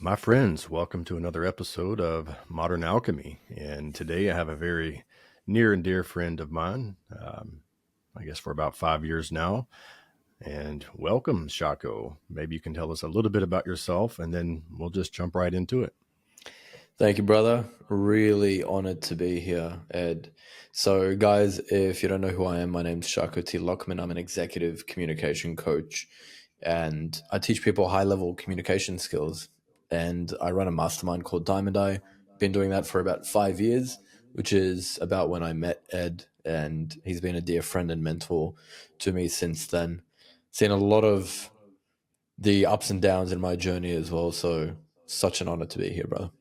My friends, welcome to another episode of Modern Alchemy. And today I have a very near and dear friend of mine, I guess for about 5 years now. And welcome, Shako. Maybe you can tell us a little bit about yourself and then we'll just jump right into it. Thank you, brother. Really honored to be here, Ed. So, guys, if you don't know who I am, my name's Shako T. Lockman. I'm an executive communication coach, and I teach people high-level communication skills. And I run a mastermind called Diamond Eye. Been doing that for about 5 years, which is about when I met Ed, and he's been a dear friend and mentor to me since then. Seen a lot of the ups and downs in my journey as well. So, such an honor to be here, brother.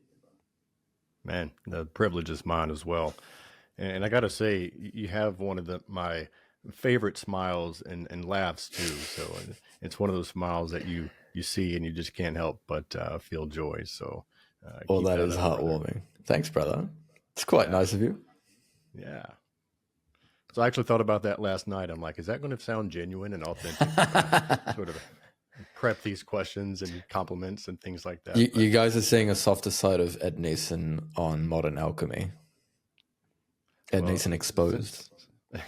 Man, the privilege is mine as well. And I got to say, you have one of my favorite smiles and laughs too. So it's one of those smiles that you see and you just can't help but feel joy. So Well, keep that that is up, brother. heartwarming. Thanks, brother. It's quite nice of you. Yeah. So I actually thought about that last night. I'm like, is that going to sound genuine and authentic? Sort of prep these questions and compliments and things like that. You guys are seeing a softer side of Ed Neeson on Modern Alchemy. Ed Neeson exposed.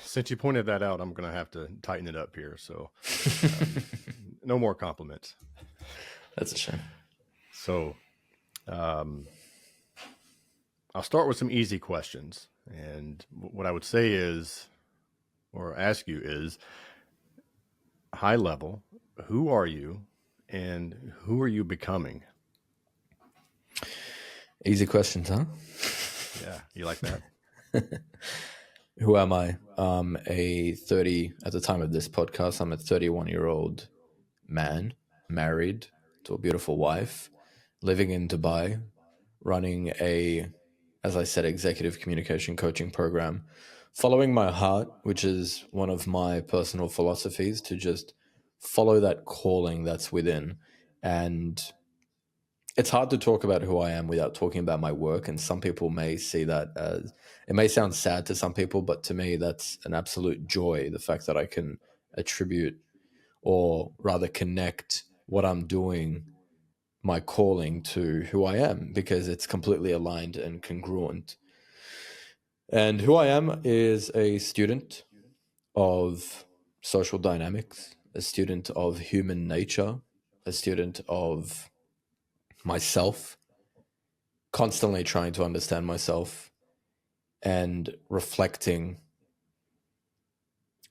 Since you pointed that out, I'm going to have to tighten it up here. So no more compliments. That's a shame. So I'll start with some easy questions. And what I would say is, or ask you is, high level, who are you and who are you becoming? Easy questions, huh? Yeah, you like that? Who am I? At the time of this podcast, I'm a 31-year-old man, married to a beautiful wife, living in Dubai, running as I said, executive communication coaching program, following my heart, which is one of my personal philosophies, to just follow that calling that's within. And it's hard to talk about who I am without talking about my work. And some people may see that as, it may sound sad to some people, but to me, that's an absolute joy. The fact that I can attribute, or rather connect what I'm doing, my calling, to who I am, because it's completely aligned and congruent. And who I am is a student of social dynamics, a student of human nature, a student of myself, constantly trying to understand myself and reflecting,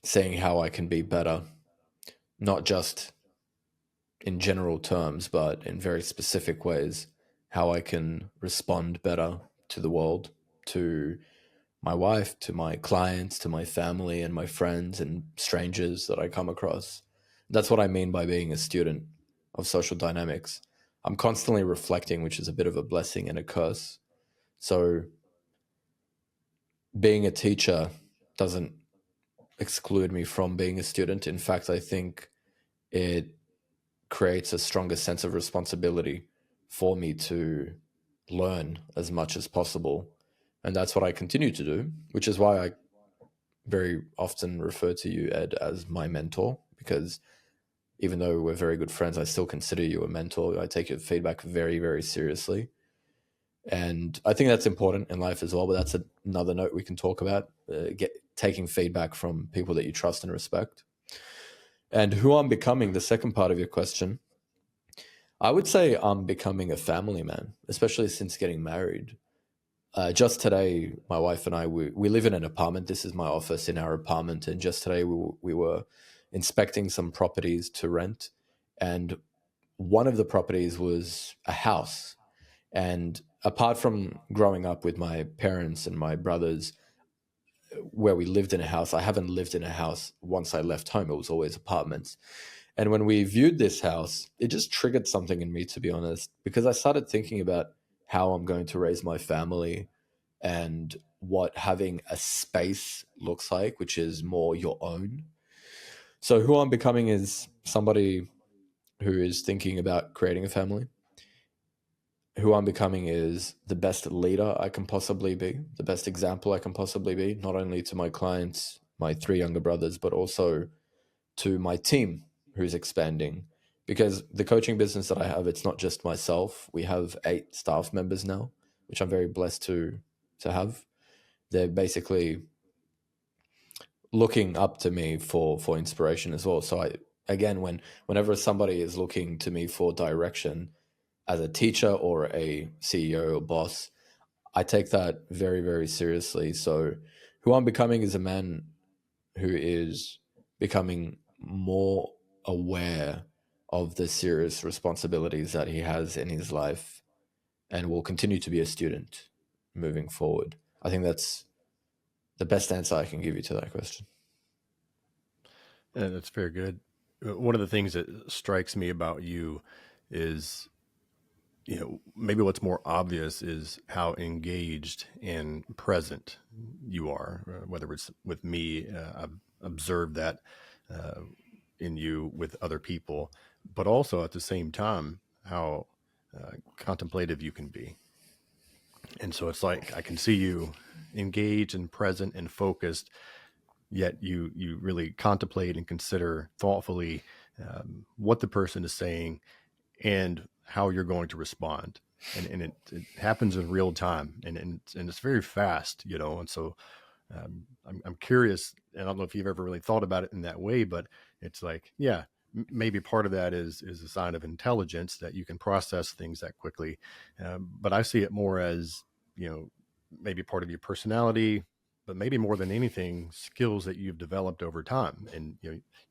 seeing how I can be better, not just in general terms, but in very specific ways, how I can respond better to the world, to my wife, to my clients, to my family and my friends and strangers that I come across. That's what I mean by being a student of social dynamics. I'm constantly reflecting, which is a bit of a blessing and a curse. So being a teacher doesn't exclude me from being a student. In fact, I think it creates a stronger sense of responsibility for me to learn as much as possible. And that's what I continue to do, which is why I very often refer to you, Ed, as my mentor, because even though we're very good friends, I still consider you a mentor. I take your feedback very, very seriously. And I think that's important in life as well, but that's another note we can talk about, taking feedback from people that you trust and respect. And who I'm becoming, the second part of your question, I would say I'm becoming a family man, especially since getting married. Just today, my wife and I, we live in an apartment. This is my office in our apartment. And just today we were inspecting some properties to rent. And one of the properties was a house. And apart from growing up with my parents and my brothers, where we lived in a house, I haven't lived in a house once I left home. It was always apartments. And when we viewed this house, it just triggered something in me, to be honest, because I started thinking about how I'm going to raise my family and what having a space looks like, which is more your own. So who I'm becoming is somebody who is thinking about creating a family. Who I'm becoming is the best leader I can possibly be, the best example I can possibly be, not only to my clients, my 3 younger brothers, but also to my team who's expanding, because the coaching business that I have, it's not just myself. We have 8 staff members now, which I'm very blessed to have. They're basically looking up to me for inspiration as well. So whenever somebody is looking to me for direction as a teacher or a CEO or boss, I take that very, very seriously. So who I'm becoming is a man who is becoming more aware of the serious responsibilities that he has in his life, and will continue to be a student moving forward. I think that's the best answer I can give you to that question. That's very good. One of the things that strikes me about you is, maybe what's more obvious is how engaged and present you are. Whether it's with me, I've observed that in you with other people, but also at the same time, how contemplative you can be. And so it's like I can see you engaged and present and focused, yet you really contemplate and consider thoughtfully what the person is saying and how you're going to respond. And it happens in real time, and it's very fast, and so I'm curious, and I don't know if you've ever really thought about it in that way, but it's like, yeah, maybe part of that is a sign of intelligence, that you can process things that quickly. But I see it more as, maybe part of your personality, but maybe more than anything, skills that you've developed over time. And,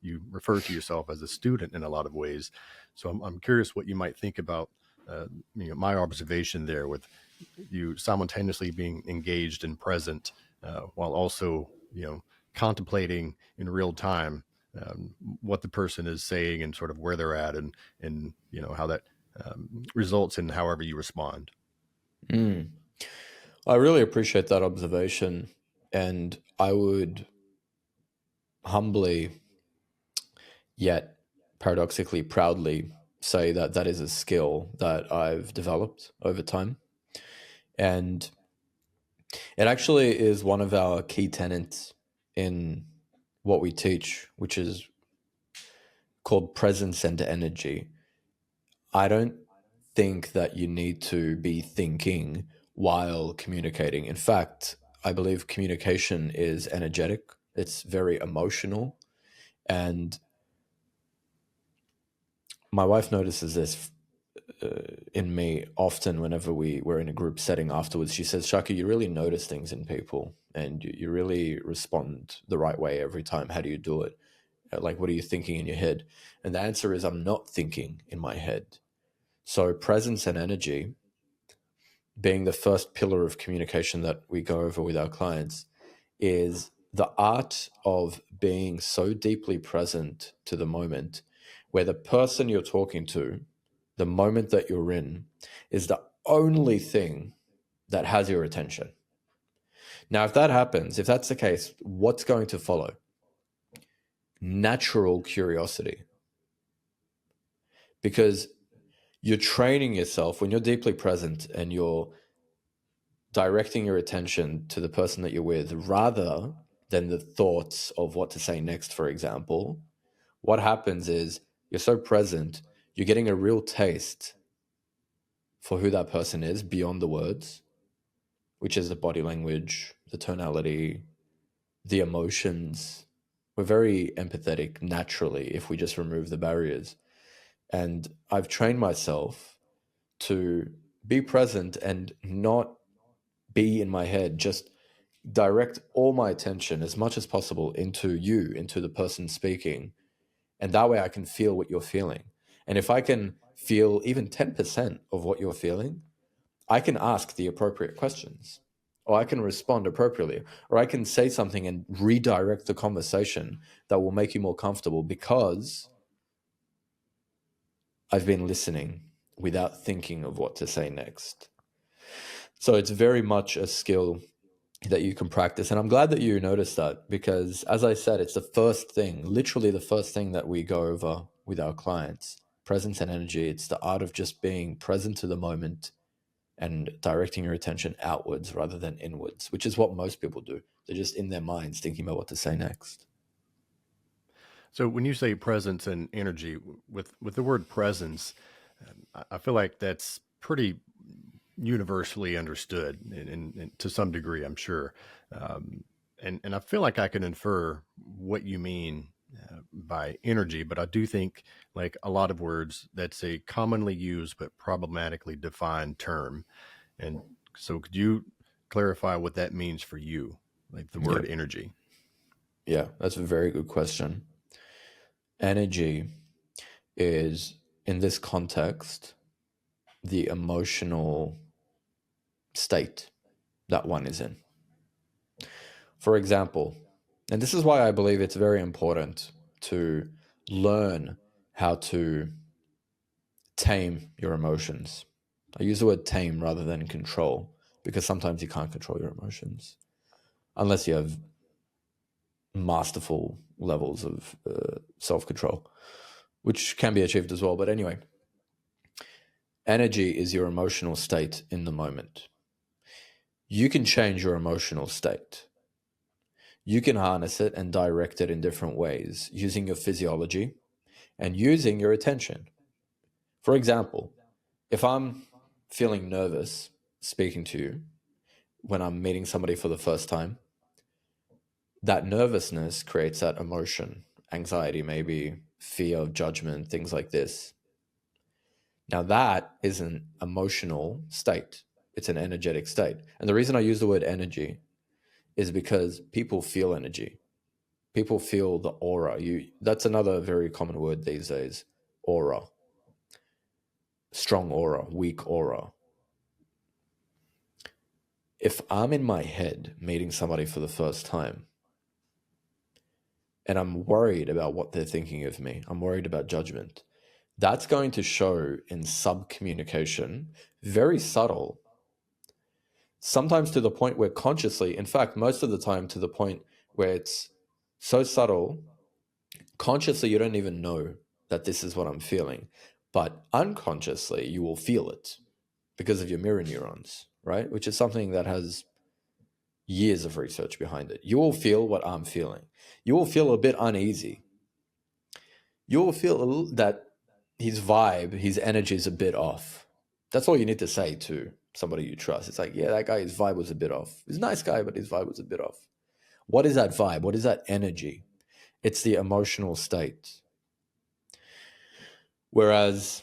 you refer to yourself as a student in a lot of ways. So I'm curious what you might think about, my observation there, with you simultaneously being engaged and present, while also, contemplating in real time what the person is saying and sort of where they're at, and how that results in however you respond. Mm. I really appreciate that observation, and I would humbly, yet paradoxically proudly, say that that is a skill that I've developed over time. And it actually is one of our key tenets in what we teach, which is called presence and energy. I don't think that you need to be thinking while communicating. In fact, I believe communication is energetic, it's very emotional. And my wife notices this in me often whenever we were in a group setting afterwards. She says, Shako, you really notice things in people, and you really respond the right way every time. How do you do it? Like, what are you thinking in your head? And the answer is, I'm not thinking in my head. So presence and energy, being the first pillar of communication that we go over with our clients, is the art of being so deeply present to the moment, where the person you're talking to, the moment that you're in, is the only thing that has your attention. Now, if that happens, if that's the case, what's going to follow? Natural curiosity. Because you're training yourself when you're deeply present and you're directing your attention to the person that you're with rather than the thoughts of what to say next, for example. What happens is you're so present, you're getting a real taste for who that person is beyond the words, which is the body language, the tonality, the emotions. We're very empathetic naturally if we just remove the barriers. And I've trained myself to be present and not be in my head, just direct all my attention as much as possible into you, into the person speaking. And that way I can feel what you're feeling. And if I can feel even 10% of what you're feeling, I can ask the appropriate questions, or I can respond appropriately, or I can say something and redirect the conversation that will make you more comfortable because I've been listening without thinking of what to say next. So it's very much a skill that you can practice. And I'm glad that you noticed that, because as I said, it's the first thing, literally the first thing that we go over with our clients. Presence and energy. It's the art of just being present to the moment and directing your attention outwards rather than inwards, which is what most people do. They're just in their minds thinking about what to say next. So when you say presence and energy, with the word presence, I feel like that's pretty universally understood, and to some degree, I'm sure. Um, and I feel like I can infer what you mean by energy, but I do think, like a lot of words, that's a commonly used but problematically defined term. And so, could you clarify what that means for you, like the Yeah. word energy? Yeah, that's a very good question. Energy is, in this context, the emotional state that one is in. For example, and this is why I believe it's very important to learn how to tame your emotions. I use the word tame rather than control because sometimes you can't control your emotions unless you have masterful levels of self control, which can be achieved as well. But anyway, energy is your emotional state in the moment. You can change your emotional state. You can harness it and direct it in different ways using your physiology and using your attention. For example, if I'm feeling nervous speaking to you when I'm meeting somebody for the first time, that nervousness creates that emotion, anxiety, maybe fear of judgment, things like this. Now, that is an emotional state, it's an energetic state. And the reason I use the word energy is because people feel energy. People feel the aura. That's another very common word these days, aura. Strong aura, weak aura. If I'm in my head meeting somebody for the first time and I'm worried about what they're thinking of me, I'm worried about judgment, that's going to show in sub-communication, very subtle, sometimes to the point where consciously, in fact, most of the time to the point where it's so subtle, consciously you don't even know that this is what I'm feeling, but unconsciously you will feel it because of your mirror neurons, right? Which is something that has years of research behind it. You will feel what I'm feeling. You will feel a bit uneasy. You will feel that his vibe, his energy is a bit off. That's all you need to say to somebody you trust. It's like, yeah, that guy, his vibe was a bit off. He's a nice guy, but his vibe was a bit off. What is that vibe? What is that energy? It's the emotional state. Whereas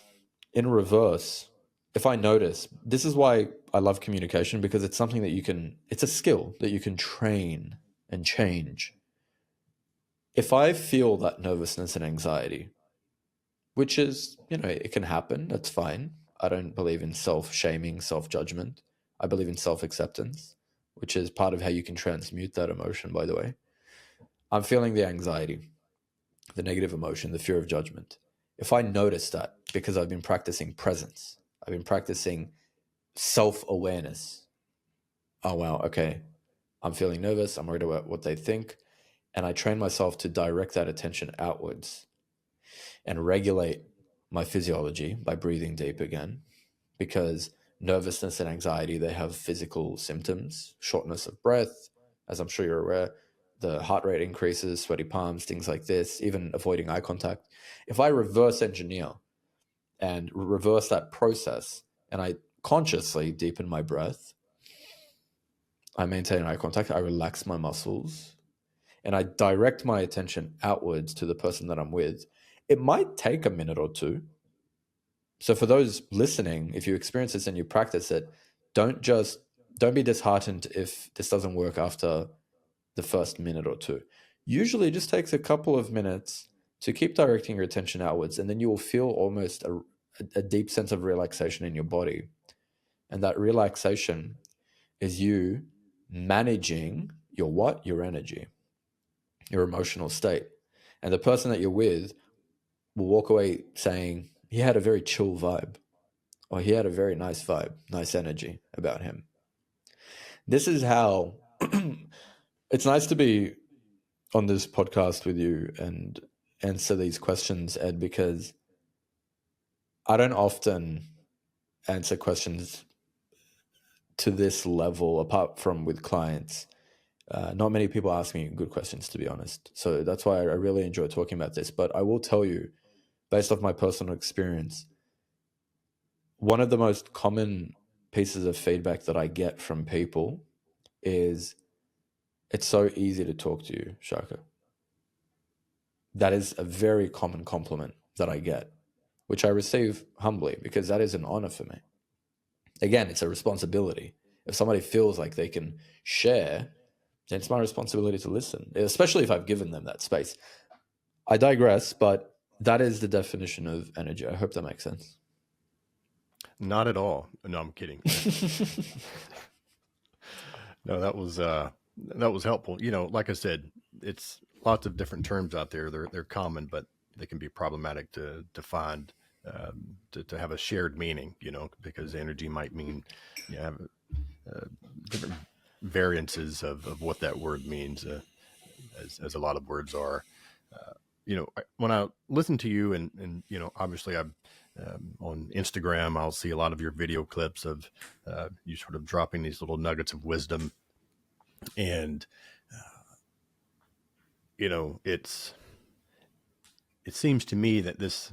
in reverse, if I notice, this is why I love communication, because it's something that it's a skill that you can train and change. If I feel that nervousness and anxiety, which is, it can happen, that's fine. I don't believe in self-shaming, self-judgment. I believe in self-acceptance, which is part of how you can transmute that emotion, by the way. I'm feeling the anxiety, the negative emotion, the fear of judgment. If I notice that because I've been practicing presence, I've been practicing self-awareness. Oh, wow, okay. I'm feeling nervous. I'm worried about what they think. And I train myself to direct that attention outwards and regulate my physiology by breathing deep again, because nervousness and anxiety, they have physical symptoms, shortness of breath, as I'm sure you're aware, the heart rate increases, sweaty palms, things like this, even avoiding eye contact. If I reverse engineer and reverse that process and I consciously deepen my breath, I maintain eye contact, I relax my muscles, and I direct my attention outwards to the person that I'm with, it might take a minute or two. So for those listening, if you experience this and you practice it, don't be disheartened if this doesn't work after the first minute or two. Usually it just takes a couple of minutes to keep directing your attention outwards, and then you will feel almost a deep sense of relaxation in your body. And that relaxation is you managing your what? Your energy, your emotional state. And the person that you're with will walk away saying, he had a very chill vibe, or he had a very nice vibe, nice energy about him. This is how it's nice to be on this podcast with you and answer these questions, Ed, because I don't often answer questions to this level apart from with clients. Not many people ask me good questions, to be honest. So that's why I really enjoy talking about this. But I will tell you, based off my personal experience, one of the most common pieces of feedback that I get from people is, it's so easy to talk to you, Shako. That is a very common compliment that I get, which I receive humbly because that is an honor for me. Again, it's a responsibility. If somebody feels like they can share, then it's my responsibility to listen, especially if I've given them that space. I digress, but that is the definition of energy. I hope that makes sense. Not at all. No, I'm kidding. No, that was helpful. You know, like I said, it's lots of different terms out there. They're common, but they can be problematic to find, to have a shared meaning. You know, because energy might mean you have different variances of what that word means, as a lot of words are. You know, when I listen to you, and you know, obviously I'm on Instagram, I'll see a lot of your video clips of you sort of dropping these little nuggets of wisdom, and you know, it seems to me that this,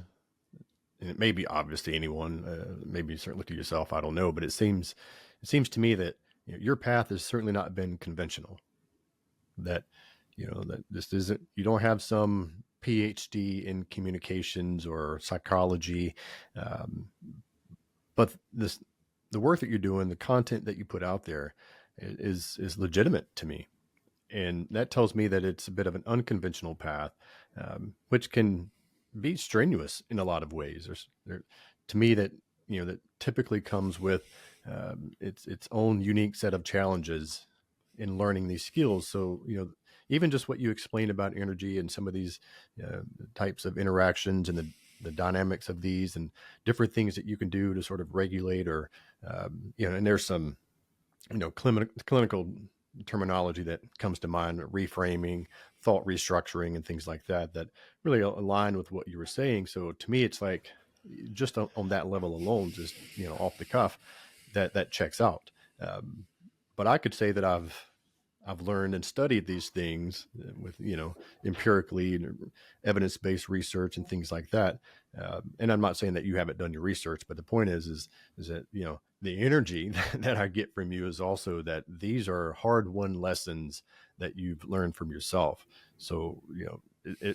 and it may be obvious to anyone, maybe certainly to yourself, I don't know, but it seems to me that you know, your path has certainly not been conventional. That you know that this isn't, you don't have some PhD in communications or psychology, um, but the work that you're doing, the content that you put out there, is legitimate to me, and that tells me that it's a bit of an unconventional path, which can be strenuous in a lot of ways. To me, that you know that typically comes with its own unique set of challenges in learning these skills. So you know, even just what you explained about energy and some of these types of interactions and the dynamics of these and different things that you can do to sort of regulate or you know, and there's some you know clinical terminology that comes to mind, reframing, thought restructuring, and things like that, that really align with what you were saying. So to me, it's like just on that level alone, just you know, off the cuff, that checks out. But I could say that I've learned and studied these things with you know empirically and evidence-based research and things like that. And I'm not saying that you haven't done your research, but the point is that you know the energy that I get from you is also that these are hard-won lessons that you've learned from yourself. So you know,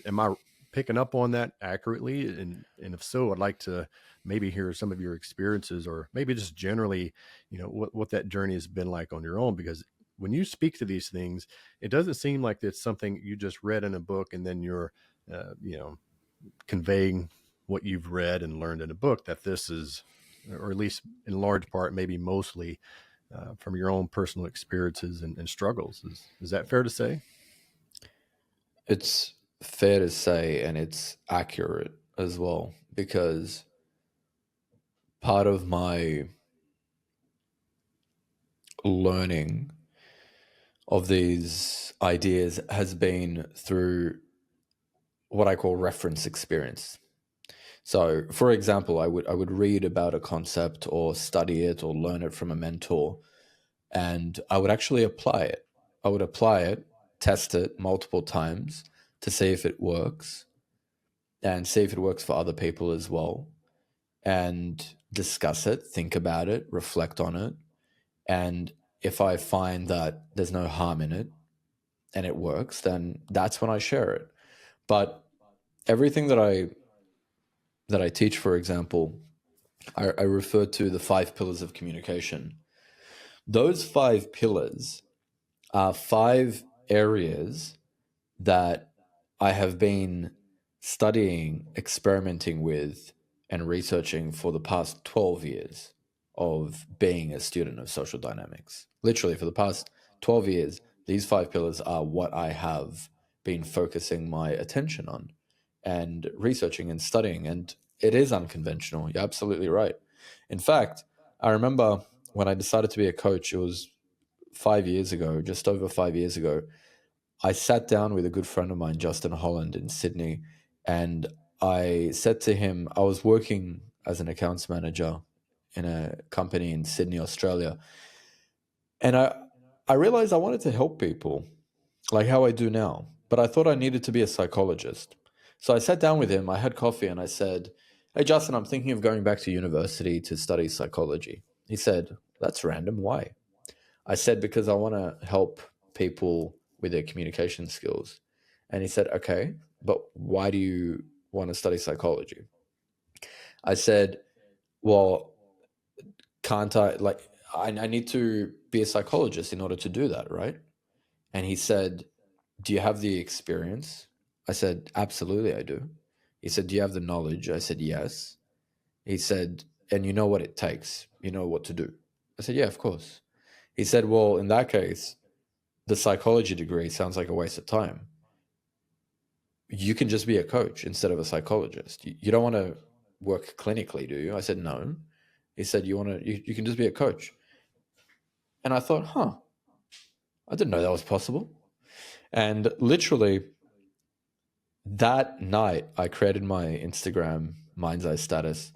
am I picking up on that accurately? And if so, I'd like to maybe hear some of your experiences, or maybe just generally, you know, what that journey has been like on your own, because when you speak to these things, it doesn't seem like it's something you just read in a book and then you're, you know, conveying what you've read and learned in a book. That this is, or at least in large part, maybe mostly, from your own personal experiences and struggles. Is that fair to say? It's fair to say, and it's accurate as well, because part of my learning of these ideas has been through what I call reference experience. So, for example, I would read about a concept or study it or learn it from a mentor, and I would actually apply it. I would apply it, test it multiple times to see if it works and see if it works for other people as well, and discuss it, think about it, reflect on it. And if I find that there's no harm in it and it works, then that's when I share it. But everything that I teach, for example, I refer to the 5 pillars of communication. Those 5 pillars are 5 areas that I have been studying, experimenting with, and researching for the past 12 years of being a student of social dynamics. Literally, for the past 12 years, these 5 pillars are what I have been focusing my attention on and researching and studying. And it is unconventional. You're absolutely right. In fact, I remember when I decided to be a coach, it was 5 years ago, just over 5 years ago. I sat down with a good friend of mine, Justin Holland, in Sydney, and I said to him, I was working as an accounts manager in a company in Sydney, Australia, and I realized I wanted to help people like how I do now, but I thought I needed to be a psychologist. So I sat down with him, I had coffee, and I said, "Hey, Justin, I'm thinking of going back to university to study psychology." He said, "That's random. Why?" I said, "Because I want to help people with their communication skills." And he said, "Okay, but why do you want to study psychology?" I said, "Well, can't I, like, I need to be a psychologist in order to do that, right?" And he said, "Do you have the experience?" I said, "Absolutely, I do." He said, "Do you have the knowledge?" I said, "Yes." He said, "And you know what it takes? You know what to do?" I said, "Yeah, of course." He said, "Well, in that case, the psychology degree sounds like a waste of time. You can just be a coach instead of a psychologist. You don't want to work clinically, do you?" I said, "No." He said, you can just be a coach." And I thought, I didn't know that was possible. And literally that night, I created my Instagram Mind's Eye status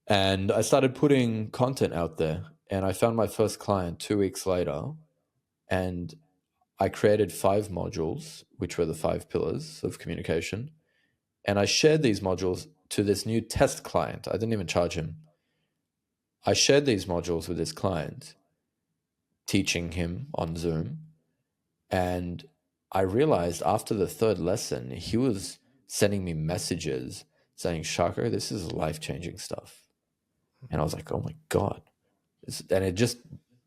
and I started putting content out there. And I found my first client 2 weeks later. And I created 5 modules, which were the 5 pillars of communication. And I shared these modules to this new test client. I didn't even charge him. I shared these modules with this client, teaching him on Zoom. And I realized after the 3rd lesson, he was sending me messages saying, "Shako, this is life-changing stuff." And I was like, "Oh my God." And it just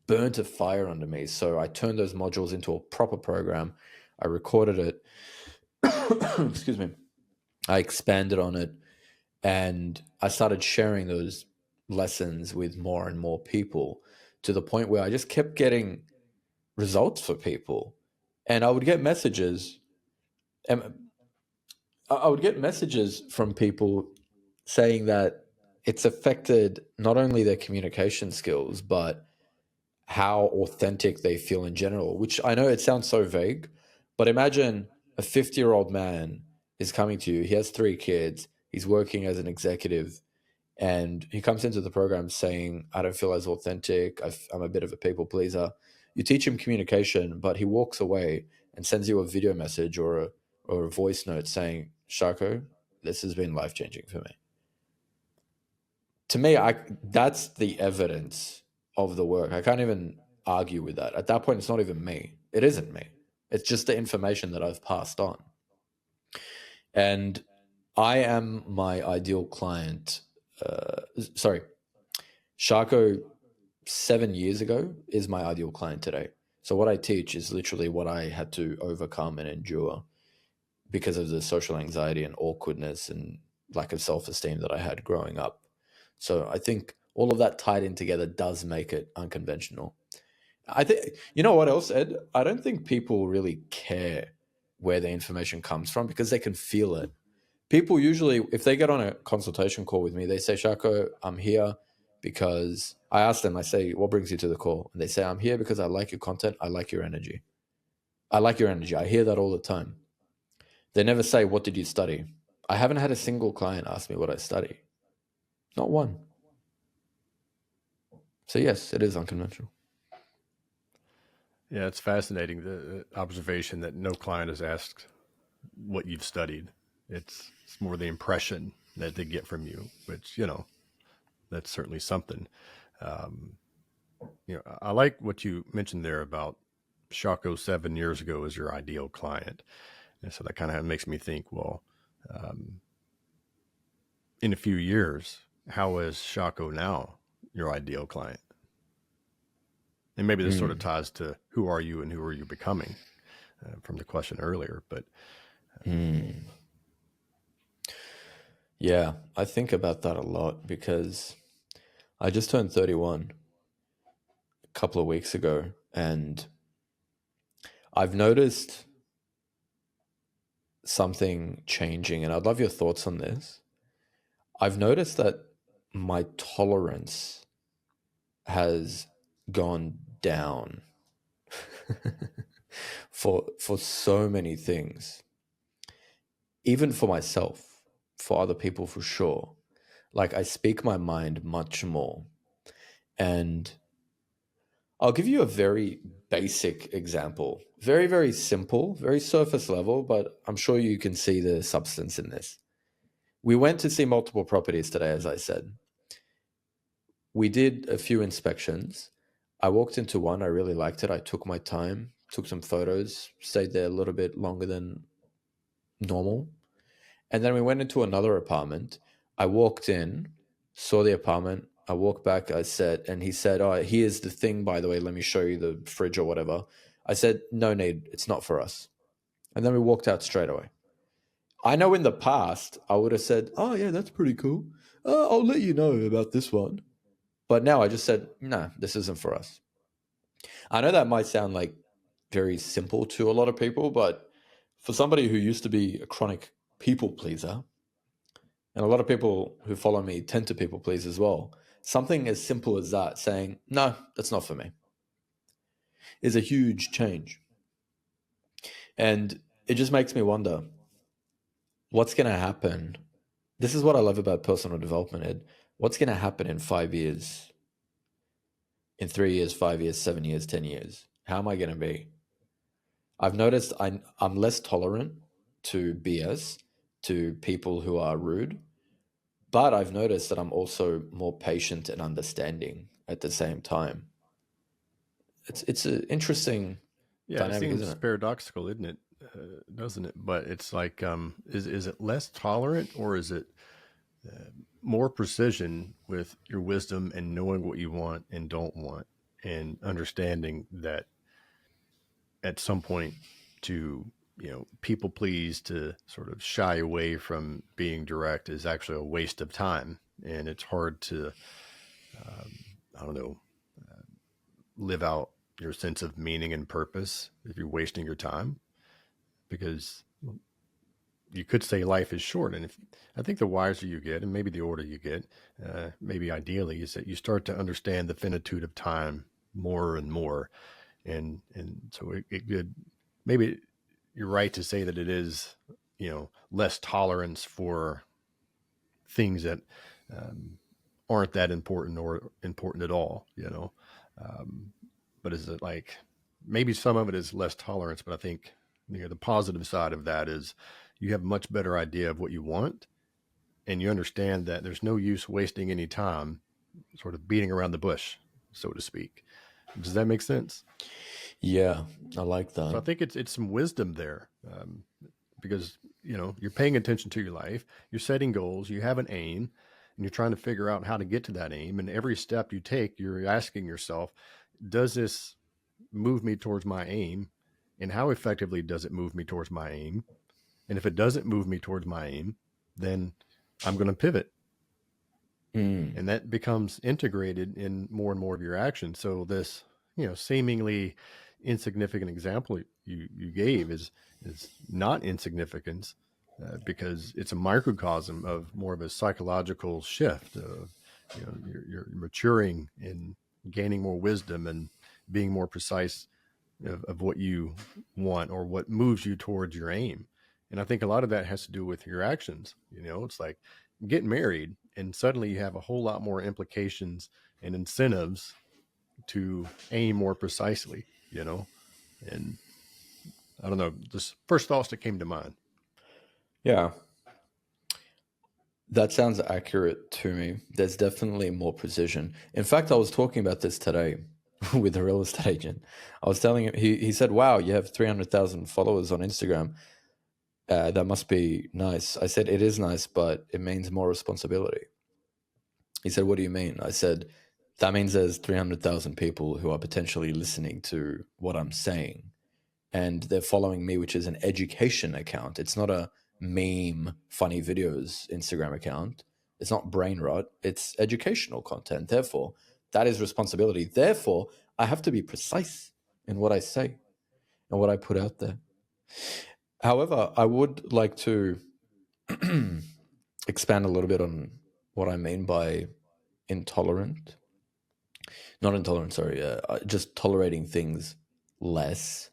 burnt a fire under me. So I turned those modules into a proper program. I recorded it. Excuse me. I expanded on it. And I started sharing those lessons with more and more people to the point where I just kept getting results for people. And I would get messages. And I would get messages from people saying that it's affected not only their communication skills, but how authentic they feel in general, which I know it sounds so vague, but imagine a 50-year-old man is coming to you. He has 3 kids. He's working as an executive and he comes into the program saying, "I don't feel as authentic. I'm a bit of a people pleaser." You teach him communication, but he walks away and sends you a video message or a voice note saying, "Shako, this has been life changing for me." To me, that's the evidence of the work. I can't even argue with that. At that point, it's not even me. It isn't me. It's just the information that I've passed on. And I am my ideal client. Sorry, Shako 7 years ago is my ideal client today. So what I teach is literally what I had to overcome and endure because of the social anxiety and awkwardness and lack of self-esteem that I had growing up. So I think all of that tied in together does make it unconventional. I think, you know what else, Ed? I don't think people really care where the information comes from because they can feel it. People usually, if they get on a consultation call with me, they say, "Shako, I'm here because," I ask them, I say, "What brings you to the call?" And they say, "I'm here because I like your content. I like your energy. I like your energy." I hear that all the time. They never say, "What did you study?" I haven't had a single client ask me what I study. Not one. So yes, it is unconventional. Yeah, it's fascinating, the observation that no client has asked what you've studied. It's more the impression that they get from you, which, that's certainly something. Um, I like what you mentioned there about Shako 7 years ago as your ideal client. And so that kind of makes me think, well, um, in a few years, how is Shako now your ideal client? And maybe this sort of Mm. ties to who are you and who are you becoming from the question earlier. But Mm. Yeah, I think about that a lot because I just turned 31 a couple of weeks ago, and I've noticed something changing, and I'd love your thoughts on this. I've noticed that my tolerance has gone down for so many things, even for myself, for other people for sure. Like I speak my mind much more, and I'll give you a very basic example. Very, very simple, very surface level, but I'm sure you can see the substance in this. We went to see multiple properties today, as I said. We did a few inspections. I walked into one. I really liked it. I took my time, took some photos, stayed there a little bit longer than normal. And then we went into another apartment. I walked in, saw the apartment. I walked back. I said, and he said, "Oh, here's the thing, by the way. Let me show you the fridge or whatever." I said, "No need. It's not for us." And then we walked out straight away. I know in the past, I would have said, "Oh, yeah, that's pretty cool. I'll let you know about this one." But now I just said, "No, this isn't for us." I know that might sound like very simple to a lot of people, but for somebody who used to be a chronic people pleaser, and a lot of people who follow me tend to people please as well, something as simple as that, saying, "No, that's not for me," is a huge change. And it just makes me wonder what's going to happen. This is what I love about personal development, Ed. What's going to happen in 5 years, in 3 years, 5 years, 7 years, 10 years? How am I going to be? I've noticed I'm less tolerant to BS, to people who are rude, but I've noticed that I'm also more patient and understanding at the same time. It's an interesting Yeah, it dynamic, seems isn't it? paradoxical, isn't it? Doesn't it? But it's like, is it less tolerant, or is it more precision with your wisdom and knowing what you want and don't want, and understanding that at some point to people please, to sort of shy away from being direct, is actually a waste of time, and it's hard to I don't know, live out your sense of meaning and purpose if you're wasting your time, because you could say life is short. And if I think the wiser you get, and maybe the older you get, maybe ideally, is that you start to understand the finitude of time more and more. And so it could, maybe you're right to say that it is, less tolerance for things that aren't that important or important at all, but is it like, maybe some of it is less tolerance, but I think the positive side of that is you have a much better idea of what you want, and you understand that there's no use wasting any time sort of beating around the bush, so to speak. Does that make sense? Yeah, I like So I that. think it's some wisdom there, because you're paying attention to your life, you're setting goals, you have an aim, and you're trying to figure out how to get to that aim. And every step you take, you're asking yourself, does this move me towards my aim? And how effectively does it move me towards my aim? And if it doesn't move me towards my aim, then I'm going to pivot. And that becomes integrated in more and more of your actions. So this, seemingly insignificant example you gave is not insignificance, because it's a microcosm of more of a psychological shift of, you're maturing and gaining more wisdom and being more precise of what you want or what moves you towards your aim. And I think a lot of that has to do with your actions. It's like get married, and suddenly you have a whole lot more implications and incentives to aim more precisely, and I don't know, just first thoughts that came to mind. Yeah, that sounds accurate to me. There's definitely more precision. In fact, I was talking about this today with a real estate agent. I was telling him, he said, "Wow, you have 300,000 followers on Instagram. That must be nice." I said, "It is nice, but it means more responsibility." He said, "What do you mean?" I said, "That means there's 300,000 people who are potentially listening to what I'm saying, and they're following me, which is an education account. It's not a meme, funny videos Instagram account. It's not brain rot. It's educational content. Therefore, that is responsibility. Therefore, I have to be precise in what I say and what I put out there." However, I would like to expand a little bit on what I mean by intolerant. Not intolerant, sorry. Just tolerating things less.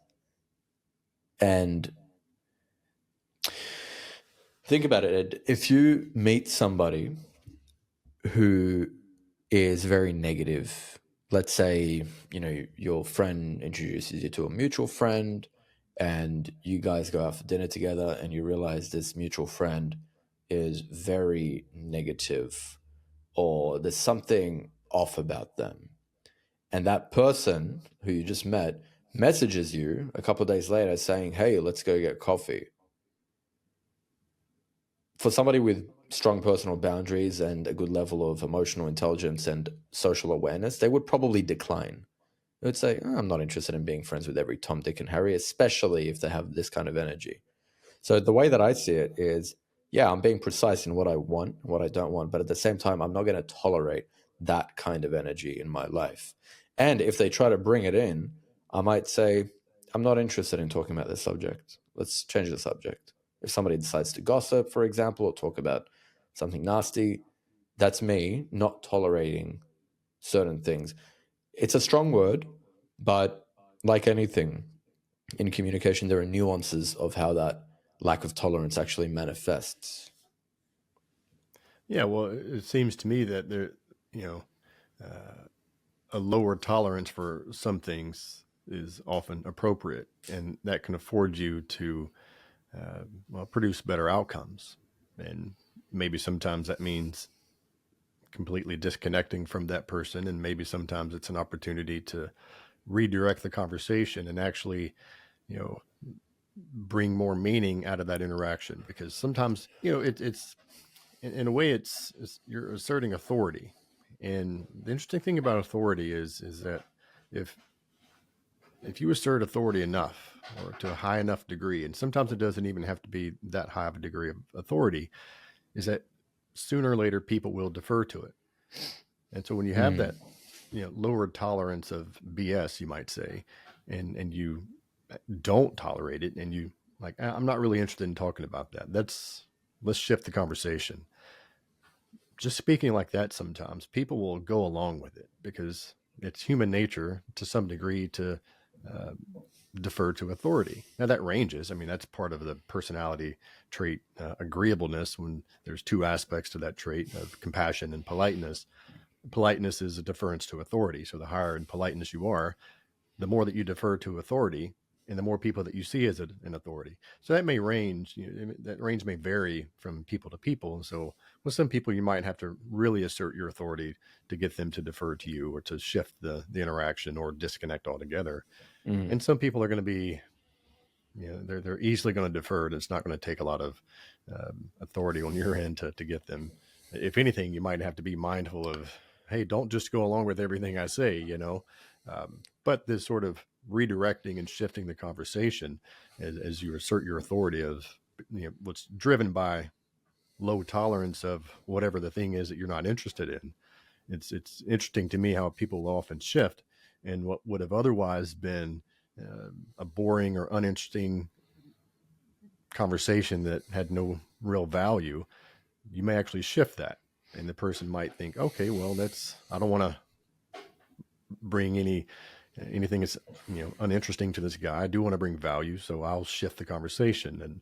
And think about it, Ed. If you meet somebody who is very negative, let's say, your friend introduces you to a mutual friend, and you guys go out for dinner together, and you realize this mutual friend is very negative, or there's something off about them. And that person who you just met messages you a couple of days later saying, "Hey, let's go get coffee." For somebody with strong personal boundaries and a good level of emotional intelligence and social awareness, they would probably decline. They would say, "Oh, I'm not interested in being friends with every Tom, Dick, and Harry, especially if they have this kind of energy." So the way that I see it is, yeah, I'm being precise in what I want, what I don't want, but at the same time, I'm not going to tolerate that kind of energy in my life. And if they try to bring it in, I might say, I'm not interested in talking about this subject. Let's change the subject. If somebody decides to gossip, for example, or talk about something nasty, that's me not tolerating certain things. It's a strong word, but like anything in communication, there are nuances of how that lack of tolerance actually manifests. Yeah, well, it seems to me that there, you know, uh, a lower tolerance for some things is often appropriate, and that can afford you to well, produce better outcomes. And maybe sometimes that means completely disconnecting from that person, and maybe sometimes it's an opportunity to redirect the conversation and actually, you know, bring more meaning out of that interaction. Because sometimes, it's in a way, it's you're asserting authority. And the interesting thing about authority is that if if you assert authority enough or to a high enough degree, and sometimes it doesn't even have to be that high of a degree of authority, is that sooner or later people will defer to it. And so when you have Mm. that, lower tolerance of BS, you might say, and you don't tolerate it, and you like, I'm not really interested in talking about that. Let's shift the conversation. Just speaking like that, sometimes people will go along with it because it's human nature to some degree to uh, defer to authority. Now that ranges. I mean, that's part of the personality trait, agreeableness. When there's two aspects to that trait of compassion and politeness. Politeness is a deference to authority. So the higher in politeness you are, the more that you defer to authority, and the more people that you see as an authority. So that may range. That range may vary from people to people. And so with some people, you might have to really assert your authority to get them to defer to you, or to shift the interaction, or disconnect altogether. Mm. And some people are going to be, they're easily going to defer. And it's not going to take a lot of authority on your end to get them. If anything, you might have to be mindful of, hey, don't just go along with everything I say. But this sort of redirecting and shifting the conversation as you assert your authority of, what's driven by low tolerance of whatever the thing is that you're not interested in. It's interesting to me how people will often shift, and what would have otherwise been a boring or uninteresting conversation that had no real value, you may actually shift that. And the person might think, okay, well, I don't want to bring anything that's uninteresting to this guy. I do want to bring value, so I'll shift the conversation.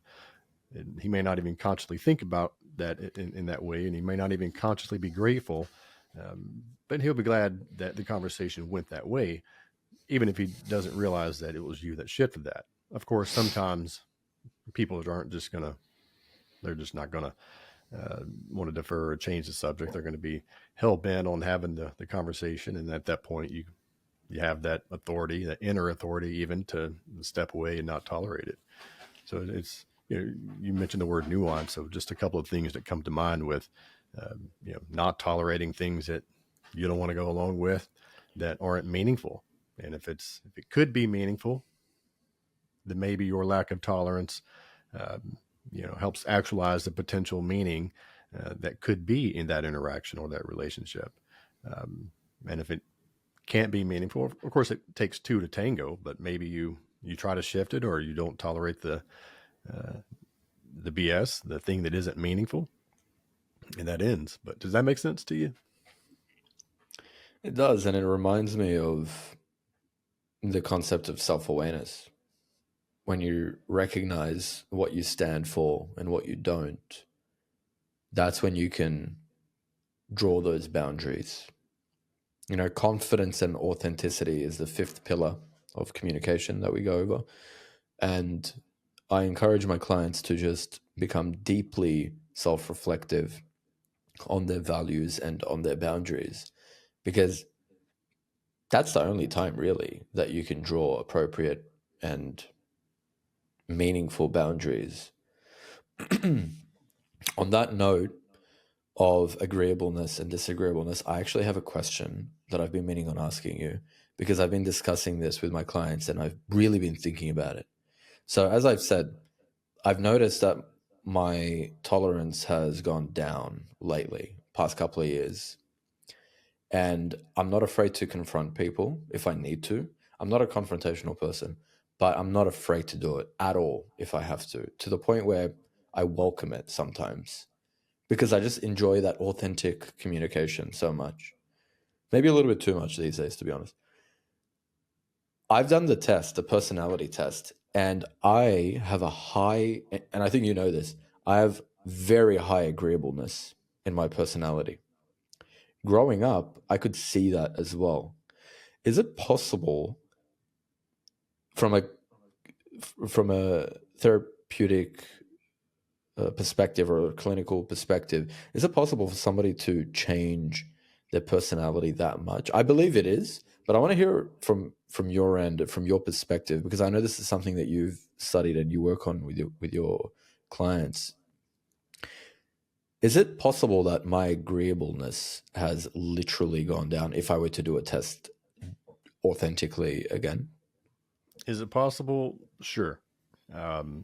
And he may not even consciously think about that in that way, and he may not even consciously be grateful, but he'll be glad that the conversation went that way, even if he doesn't realize that it was you that shifted that. Of course, sometimes people aren't just gonna they're just not gonna want to defer or change the subject. They're going to be hell bent on having the conversation, and at that point, you have that authority, that inner authority, even to step away and not tolerate it. So it's you mentioned the word nuance, so just a couple of things that come to mind with not tolerating things that you don't want to go along with, that aren't meaningful. And if it could be meaningful, then maybe your lack of tolerance helps actualize the potential meaning that could be in that interaction or that relationship. And if it can't be meaningful, of course, it takes two to tango. But maybe you try to shift it, or you don't tolerate the BS, the thing that isn't meaningful, and that ends. But does that make sense to you? It does, and it reminds me of the concept of self-awareness. When you recognize what you stand for and what you don't, that's when you can draw those boundaries. Confidence and authenticity is the fifth pillar of communication that we go over. And I encourage my clients to just become deeply self-reflective on their values and on their boundaries, because that's the only time really that you can draw appropriate and meaningful boundaries. On that note of agreeableness and disagreeableness, I actually have a question that I've been meaning on asking you, because I've been discussing this with my clients and I've really been thinking about it. So as I've said, I've noticed that my tolerance has gone down lately, past couple of years. And I'm not afraid to confront people if I need to. I'm not a confrontational person, but I'm not afraid to do it at all if I have to the point where I welcome it sometimes, because I just enjoy that authentic communication so much. Maybe a little bit too much these days, to be honest. I've done the test, the personality test, and I have a high, and I think you know this, I have very high agreeableness in my personality. Growing up, I could see that as well. Is it possible from a therapeutic perspective or a clinical perspective, is it possible for somebody to change their personality that much? I believe it is, but I want to hear from your end, from your perspective, because I know this is something that you've studied and you work on with your clients. Is it possible that my agreeableness has literally gone down if I were to do a test authentically again? Is it possible? Sure. Um,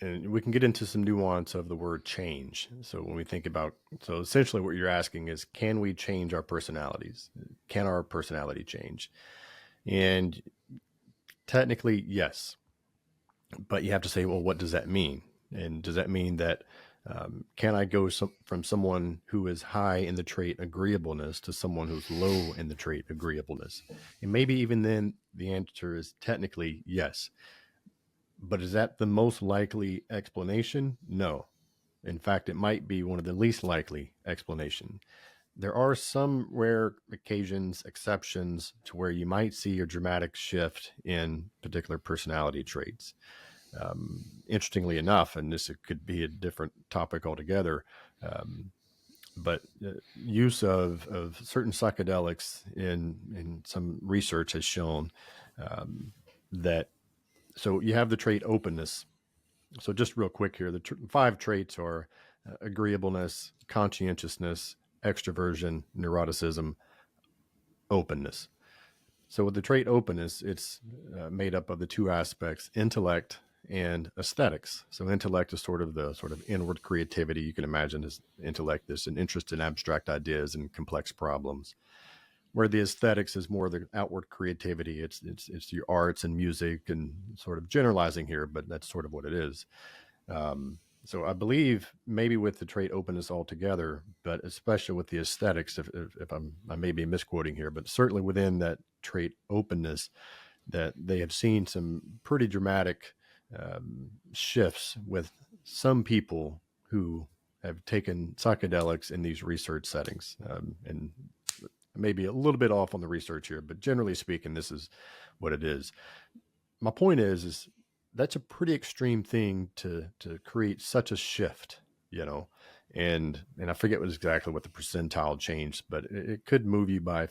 and we can get into some nuance of the word change. So when we think about, so essentially what you're asking is, can we change our personalities? Can our personality change? And technically, yes. But you have to say, well, what does that mean? And does that mean that can I go from someone who is high in the trait agreeableness to someone who's low in the trait agreeableness? And maybe even then the answer is technically yes. But is that the most likely explanation? No. In fact, it might be one of the least likely explanation. There are some rare occasions, exceptions to where you might see a dramatic shift in particular personality traits. Interestingly enough, and this could be a different topic altogether, um, but use of certain psychedelics in some research has shown that, so you have the trait openness. So just real quick here, the five traits are agreeableness, conscientiousness, extroversion, neuroticism, openness. So with the trait openness, it's made up of the two aspects, intellect and aesthetics. So intellect is sort of the inward creativity. You can imagine as intellect, this an interest in abstract ideas and complex problems. Where the aesthetics is more the outward creativity. It's your arts and music, and sort of generalizing here, but that's sort of what it is. So I believe maybe with the trait openness altogether, but especially with the aesthetics, if I may be misquoting here, but certainly within that trait openness, that they have seen some pretty dramatic shifts with some people who have taken psychedelics in these research settings. And maybe a little bit off on the research here, but generally speaking, this is what it is. My point is that's a pretty extreme thing to create such a shift, you know, and I forget exactly what the percentile changed, but it could move you by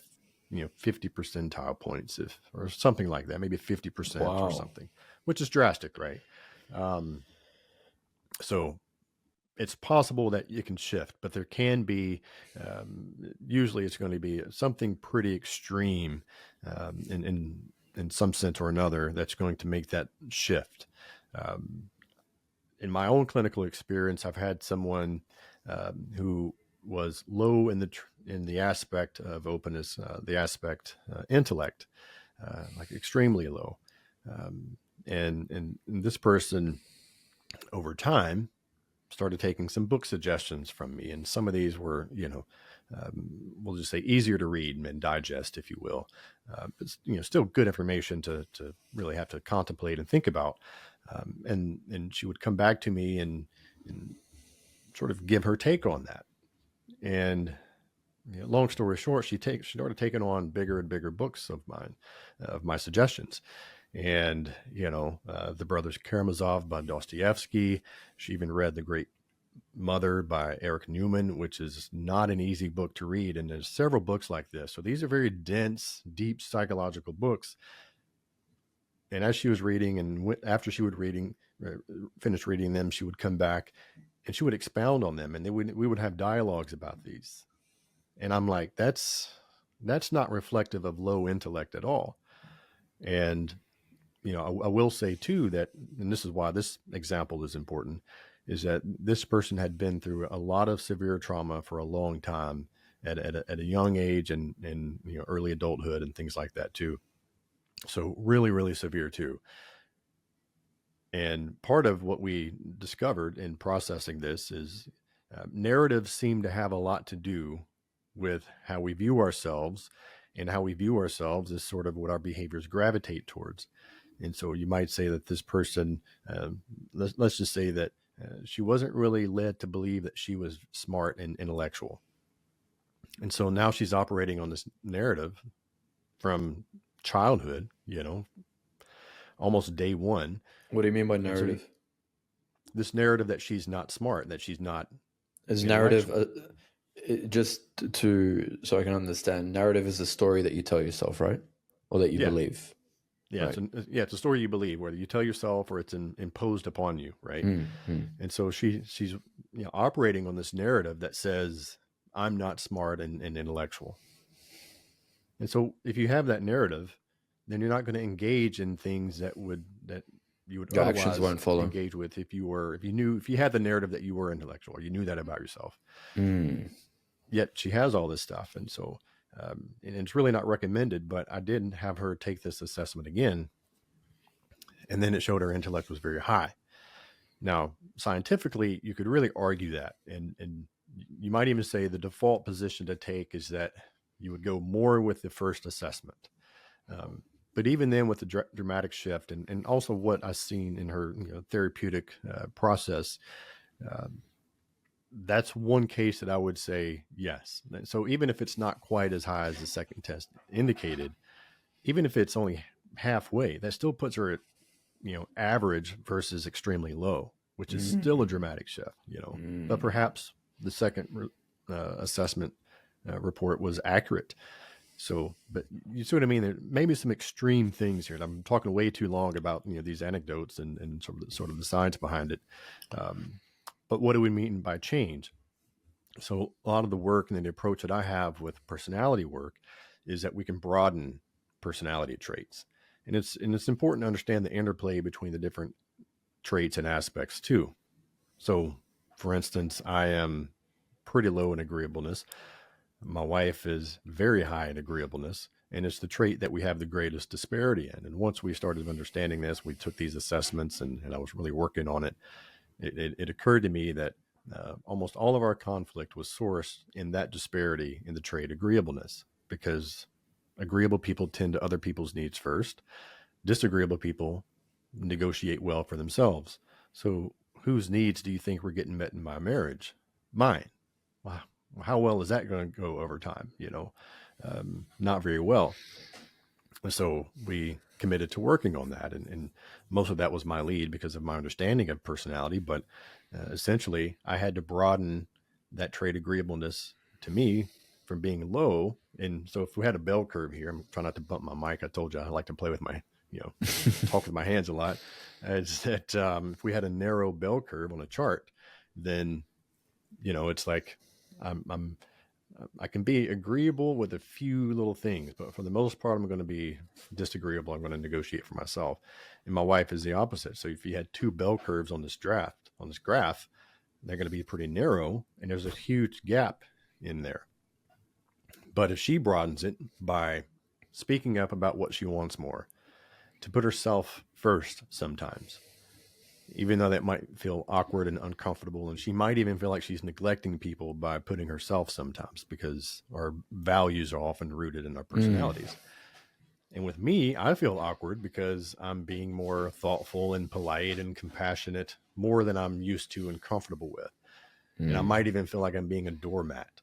50 percentile points, if or something like that, maybe 50% or Wow. something, which is drastic, right? So it's possible that you can shift, but there can be, usually it's going to be something pretty extreme, in some sense or another, that's going to make that shift. Um, in my own clinical experience, I've had someone who was low in the aspect of openness, the aspect intellect, like extremely low, um, and this person over time started taking some book suggestions from me, and some of these were, we'll just say easier to read and digest, if you will. But still good information to really have to contemplate and think about. And she would come back to me and sort of give her take on that. And long story short, she started taking on bigger and bigger books of mine, of my suggestions. And, the Brothers Karamazov by Dostoevsky. She even read The Great Mother by Eric Newman, which is not an easy book to read. And there's several books like this. So these are very dense, deep psychological books. And as she was reading, and after she would finish reading them, she would come back and she would expound on them, and we would have dialogues about these. And I'm like, that's not reflective of low intellect at all. And I will say too that, and this is why this example is important, is that this person had been through a lot of severe trauma for a long time at a young age, and early adulthood and things like that too. So really, really severe too. And part of what we discovered in processing this is narratives seem to have a lot to do with how we view ourselves, and how we view ourselves is sort of what our behaviors gravitate towards. And so you might say that this person, let's just say that she wasn't really led to believe that she was smart and intellectual. And so now she's operating on this narrative from childhood, almost day one. What do you mean by narrative? So this narrative that she's not smart, that she's not. Is narrative, just so I can understand, narrative is a story that you tell yourself, right? Or that you believe. Yeah, right. It's a story you believe, whether you tell yourself or it's imposed upon you, right? Mm-hmm. And so she's operating on this narrative that says, I'm not smart and intellectual. And so if you have that narrative, then you're not going to engage in things that you would your actions won't follow. Engage with if you had the narrative that you were intellectual, or you knew that about yourself. Yet she has all this stuff. And so and it's really not recommended, but I did have her take this assessment again. And then it showed her intellect was very high. Now, scientifically, you could really argue that. And you might even say the default position to take is that you would go more with the first assessment. But even then, with the dramatic shift and also what I've seen in her therapeutic process, that's one case that I would say yes. So even if it's not quite as high as the second test indicated, even if it's only halfway, that still puts her at average versus extremely low, which is still a dramatic shift. But perhaps the second assessment report was accurate. So, but you see what I mean? There may be some extreme things here. And I'm talking way too long about these anecdotes and sort of the science behind it. But what do we mean by change? So a lot of the work and the approach that I have with personality work is that we can broaden personality traits. And it's important to understand the interplay between the different traits and aspects too. So for instance, I am pretty low in agreeableness. My wife is very high in agreeableness, and it's the trait that we have the greatest disparity in. And once we started understanding this, we took these assessments and I was really working on it. It occurred to me that almost all of our conflict was sourced in that disparity in the trait agreeableness, because agreeable people tend to other people's needs first. Disagreeable people negotiate well for themselves. So whose needs do you think were getting met in my marriage? Mine. Wow. How well is that going to go over time? Not very well. So we committed to working on that. And most of that was my lead because of my understanding of personality. But essentially, I had to broaden that trait agreeableness to me from being low. And so if we had a bell curve here, I'm trying not to bump my mic. I told you I like to play with my, talk with my hands a lot. Is that if we had a narrow bell curve on a chart, then, it's like I can be agreeable with a few little things, but for the most part, I'm going to be disagreeable. I'm going to negotiate for myself. And my wife is the opposite. So if you had two bell curves on this graph, they're going to be pretty narrow, and there's a huge gap in there. But if she broadens it by speaking up about what she wants more, to put herself first sometimes, even though that might feel awkward and uncomfortable. And she might even feel like she's neglecting people by putting herself sometimes, because our values are often rooted in our personalities. And with me, I feel awkward because I'm being more thoughtful and polite and compassionate, more than I'm used to and comfortable with. And I might even feel like I'm being a doormat.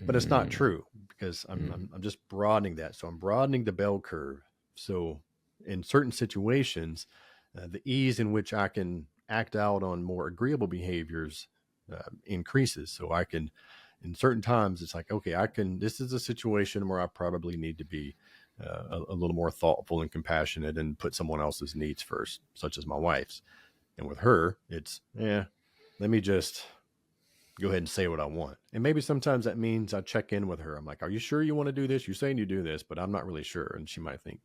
but it's not Mm, true because mm, I'm just broadening that. So I'm broadening the bell curve. So in certain situations, the ease in which I can act out on more agreeable behaviors increases. So I can, in certain times, it's like, okay, this is a situation where I probably need to be a little more thoughtful and compassionate and put someone else's needs first, such as my wife's. And with her, it's, let me just go ahead and say what I want. And maybe sometimes that means I check in with her. I'm like, are you sure you want to do this? You're saying you do this, but I'm not really sure. And she might think,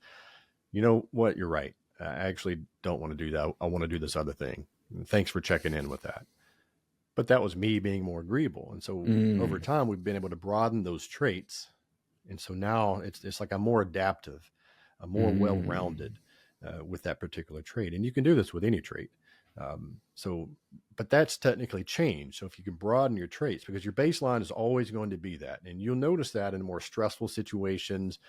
you know what? You're right. I actually don't want to do that. I want to do this other thing. And thanks for checking in with that. But that was me being more agreeable. And so over mm, time, we've been able to broaden those traits. And so now it's like I'm more adaptive, I'm more well mm, rounded with that particular trait. And you can do this with any trait. So, but that's technically change. So if you can broaden your traits, because your baseline is always going to be that, and you'll notice that in more stressful situations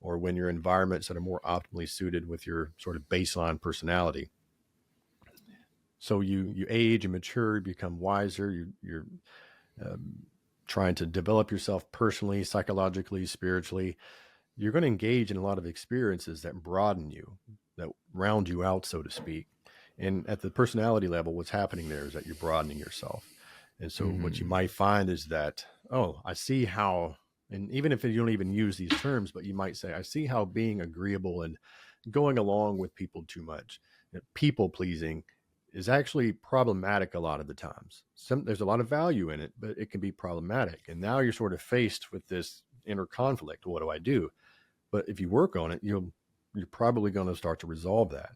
or when your environments that are more optimally suited with your sort of baseline personality. So you age and mature, you become wiser. You're um, trying to develop yourself personally, psychologically, spiritually. You're going to engage in a lot of experiences that broaden you, that round you out, so to speak. And at the personality level, what's happening there is that you're broadening yourself. And so what you mm, might find is that, oh, I see how, and even if you don't even use these terms, but you might say, I see how being agreeable and going along with people too much, people pleasing, is actually problematic a lot of the times. There's a lot of value in it, but it can be problematic. And now you're sort of faced with this inner conflict. What do I do? But if you work on it, you're probably going to start to resolve that.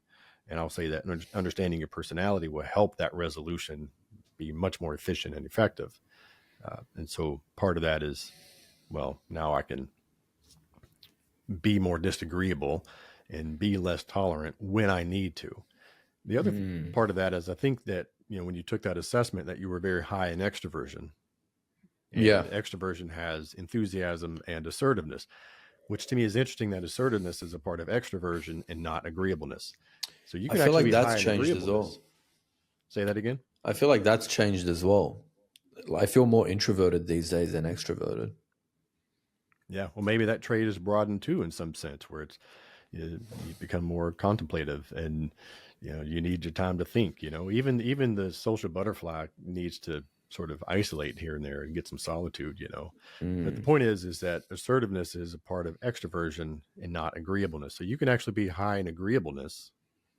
And I'll say that understanding your personality will help that resolution be much more efficient and effective. And so part of that is, well, now I can be more disagreeable and be less tolerant when I need to. The other mm. part of that is I think that, when you took that assessment that you were very high in extroversion, Yeah, and extroversion has enthusiasm and assertiveness, which to me is interesting that assertiveness is a part of extroversion and not agreeableness. So you I can feel actually like be that's high in changed as agreeableness. well. Say that again. I feel like that's changed as well. I feel more introverted these days than extroverted. Yeah. Well, maybe that trait is broadened too in some sense where you become more contemplative and, you need your time to think, even the social butterfly needs to sort of isolate here and there and get some solitude. But the Mm, point is that assertiveness is a part of extroversion and not agreeableness. So you can actually be high in agreeableness,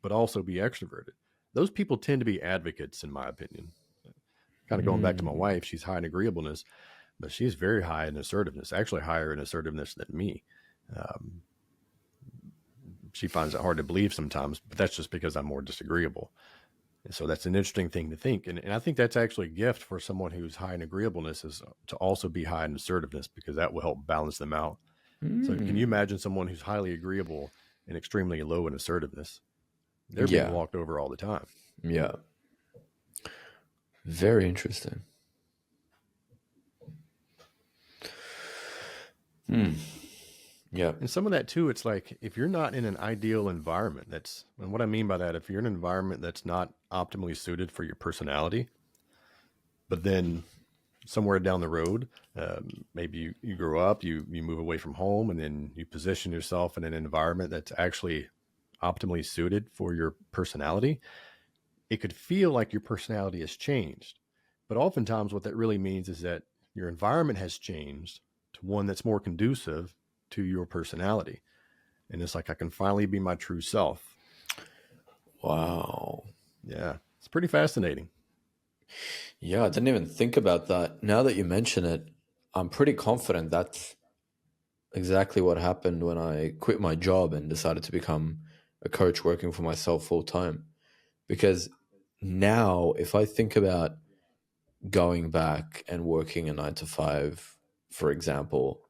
but also be extroverted. Those people tend to be advocates, in my opinion. Kind of going back to my mm. wife, she's high in agreeableness, but she's very high in assertiveness, actually higher in assertiveness than me. Um, she finds it hard to believe sometimes, but that's just because I'm more disagreeable. And so that's an interesting thing to think. And I think that's actually a gift for someone who's high in agreeableness is to also be high in assertiveness because that will help balance them out. So can you Mm. imagine someone who's highly agreeable and extremely low in assertiveness? They're being Yeah, walked over all the time. yeah. Very interesting. Hmm. Yeah. And some of that too, it's like if you're not in an ideal environment, and what I mean by that, if you're in an environment that's not optimally suited for your personality, but then somewhere down the road, maybe you grow up, you move away from home, and then you position yourself in an environment that's actually optimally suited for your personality, it could feel like your personality has changed. But oftentimes, what that really means is that your environment has changed to one that's more conducive to your personality. And it's like, I can finally be my true self. Wow. Yeah, it's pretty fascinating. Yeah, I didn't even think about that. Now that you mention it, I'm pretty confident that's exactly what happened when I quit my job and decided to become a coach working for myself full time. Because now, if I think about going back and working a 9 to 5, for example,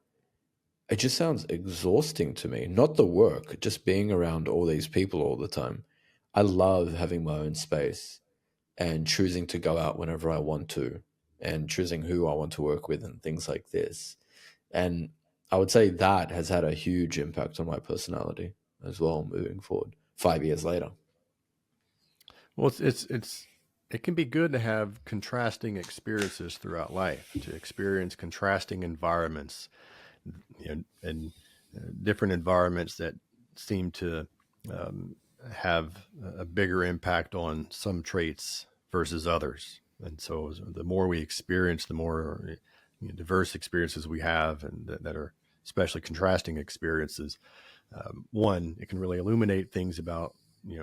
it just sounds exhausting to me. Not the work, just being around all these people all the time. I love having my own space and choosing to go out whenever I want to and choosing who I want to work with and things like this. And I would say that has had a huge impact on my personality as well moving forward 5 years later. Well, it's it can be good to have contrasting experiences throughout life, to experience contrasting environments, and different environments that seem to um, have a bigger impact on some traits versus others. And so the more we experience, the more diverse experiences we have, and that are especially contrasting experiences. One, it can really illuminate things about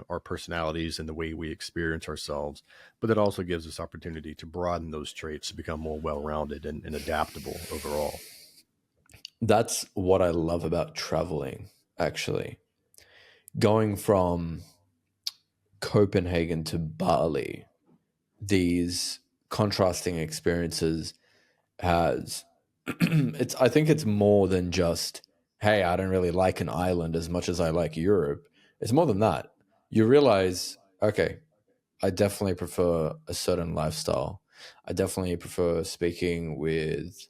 our personalities and the way we experience ourselves, but it also gives us opportunity to broaden those traits to become more well-rounded and adaptable overall. That's what I love about traveling, actually. Going from Copenhagen to Bali, these contrasting experiences has I think it's more than just, hey, I don't really like an island as much as I like Europe. It's more than that. You realize, okay, I definitely prefer a certain lifestyle. I definitely prefer speaking with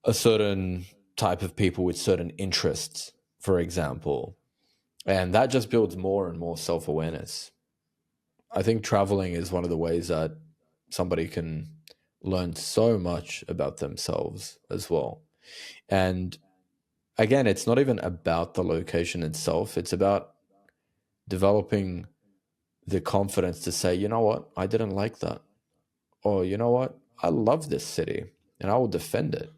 a certain type of people with certain interests, for example. And that just builds more and more self awareness. I think traveling is one of the ways that somebody can learn so much about themselves as well. And again, it's not even about the location itself, it's about developing the confidence to say, you know what, I didn't like that. Or, you know what, I love this city and I will defend it.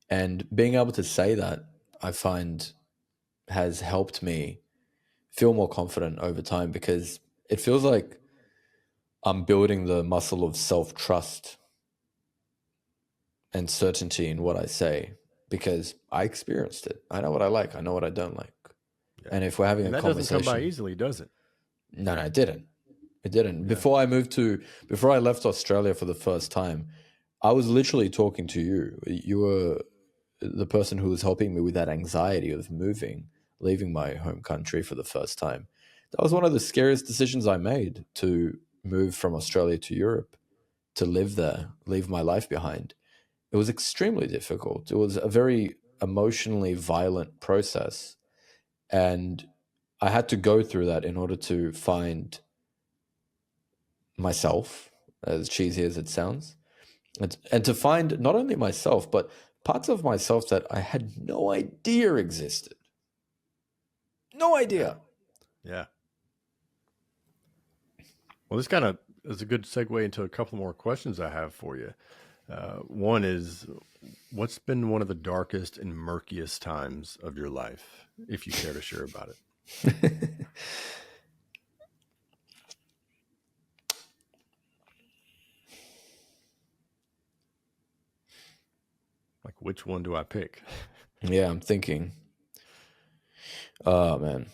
And being able to say that, I find, has helped me feel more confident over time, because it feels like I'm building the muscle of self-trust and certainty in what I say, because I experienced it. I know what I like. I know what I don't like. Yeah. And if we're having And a that doesn't come by conversation, easily, does it? no, it didn't. It didn't. Yeah. Before I left Australia for the first time, I was literally talking to you. You were the person who was helping me with that anxiety of moving, leaving my home country for the first time. That was one of the scariest decisions I made, to move from Australia to Europe, to live there, leave my life behind. It was extremely difficult. It was a very emotionally violent process. And I had to go through that in order to find myself, as cheesy as it sounds, and to find not only myself, but parts of myself that I had no idea existed. No Yeah. idea. Yeah. Well, this kind of is a good segue into a couple more questions I have for you. One is, what's been one of the darkest and murkiest times of your life, if you care to share about it? Like, which one do I pick? Yeah, I'm thinking. Oh, man.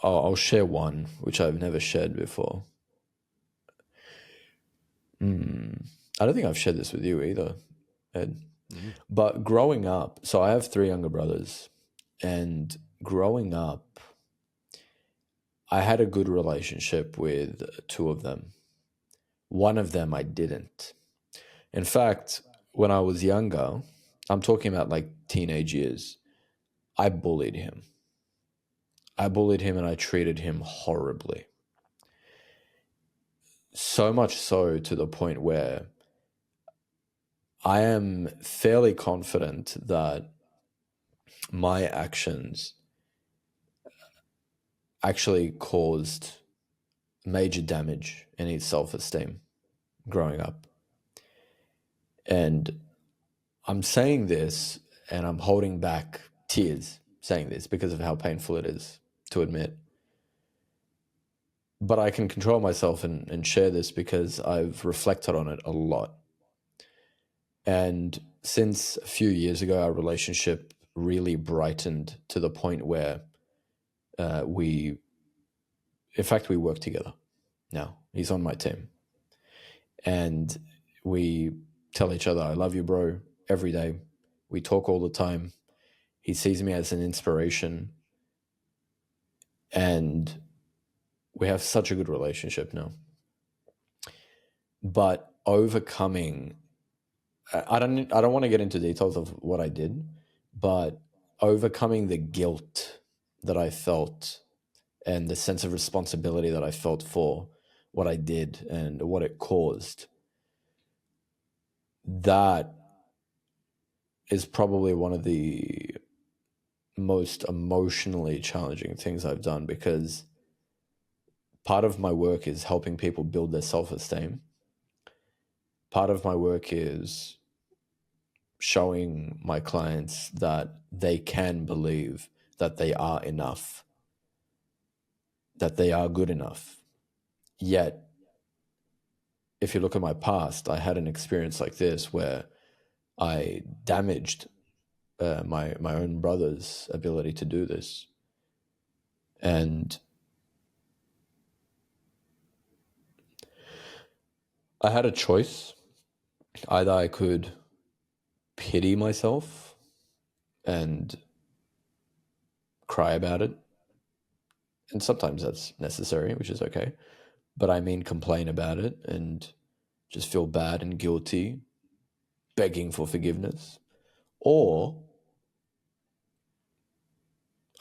I'll share one, which I've never shared before. I don't think I've shared this with you either, Ed. Mm-hmm. But growing up, so I have 3 younger brothers, and growing up, I had a good relationship with 2 of them. One of them I didn't. In fact, when I was younger, I'm talking about like teenage years, I bullied him. And I treated him horribly. So much so to the point where I am fairly confident that my actions actually caused major damage in his self-esteem growing up. And I'm saying this and I'm holding back tears saying this because of how painful it is to admit. But I can control myself and share this because I've reflected on it a lot. And since a few years ago, our relationship really brightened to the point where we work together now. He's on my team. And we tell each other, I love you, bro, every day. We talk all the time. He sees me as an inspiration. And we have such a good relationship now. But overcoming, I don't want to get into details of what I did, but overcoming the guilt that I felt and the sense of responsibility that I felt for what I did and what it caused, that is probably one of the most emotionally challenging things I've done, because part of my work is helping people build their self-esteem. Part of my work is showing my clients that they can believe that they are enough, that they are good enough. Yet, if you look at my past, I had an experience like this where I damaged my own brother's ability to do this. And I had a choice. Either I could pity myself and cry about it, and sometimes that's necessary, which is okay, but I mean complain about it and just feel bad and guilty, begging for forgiveness. Or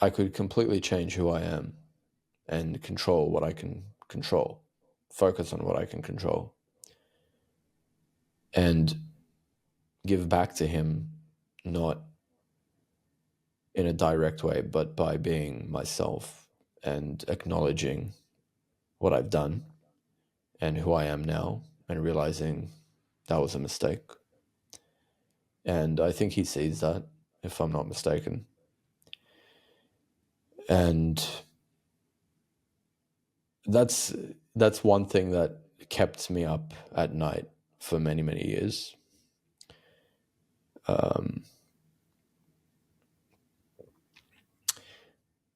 I could completely change who I am and control what I can control, focus on what I can control, and give back to him, not in a direct way, but by being myself and acknowledging what I've done and who I am now, and realizing that was a mistake. And I think he sees that, if I'm not mistaken. And that's one thing that kept me up at night for many, many years.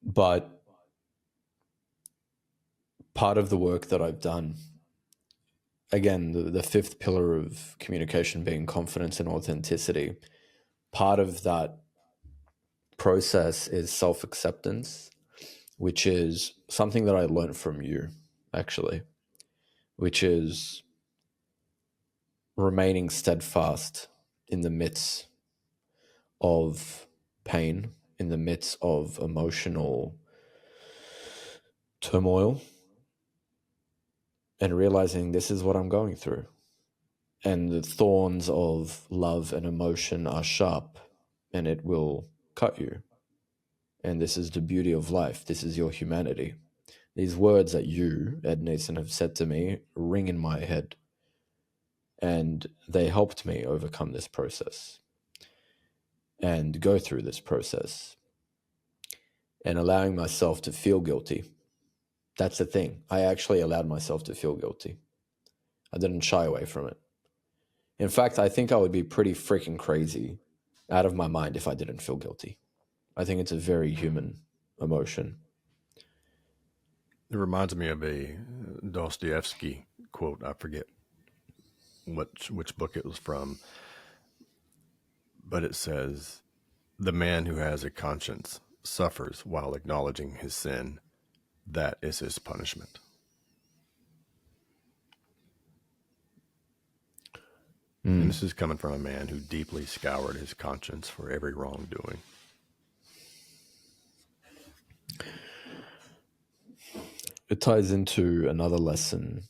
But part of the work that I've done, again, the fifth pillar of communication being confidence and authenticity, part of that process is self-acceptance, which is something that I learned from you, actually, which is remaining steadfast in the midst of pain, in the midst of emotional turmoil, and realizing this is what I'm going through. And the thorns of love and emotion are sharp, and it will cut you. And this is the beauty of life. This is your humanity. These words that you, Ed Nason, have said to me ring in my head. And they helped me overcome this process and go through this process, and allowing myself to feel guilty. That's the thing. I actually allowed myself to feel guilty. I didn't shy away from it. In fact, I think I would be pretty freaking crazy, out of my mind, if I didn't feel guilty. I think it's a very human emotion. It reminds me of a Dostoevsky quote. I forget which book it was from, but it says, "The man who has a conscience suffers while acknowledging his sin. That is his punishment." And this is coming from a man who deeply scoured his conscience for every wrongdoing. It ties into another lesson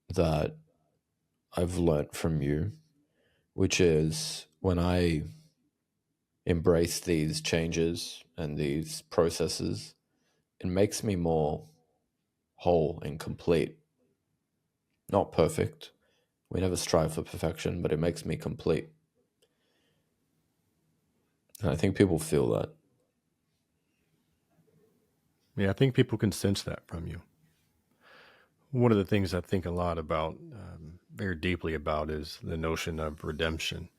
that I've learnt from you, which is when I embrace these changes and these processes, it makes me more whole and complete. Not perfect. We never strive for perfection, but it makes me complete. And I think people feel that. Yeah, I think people can sense that from you. One of the things I think a lot about, very deeply about, is the notion of redemption.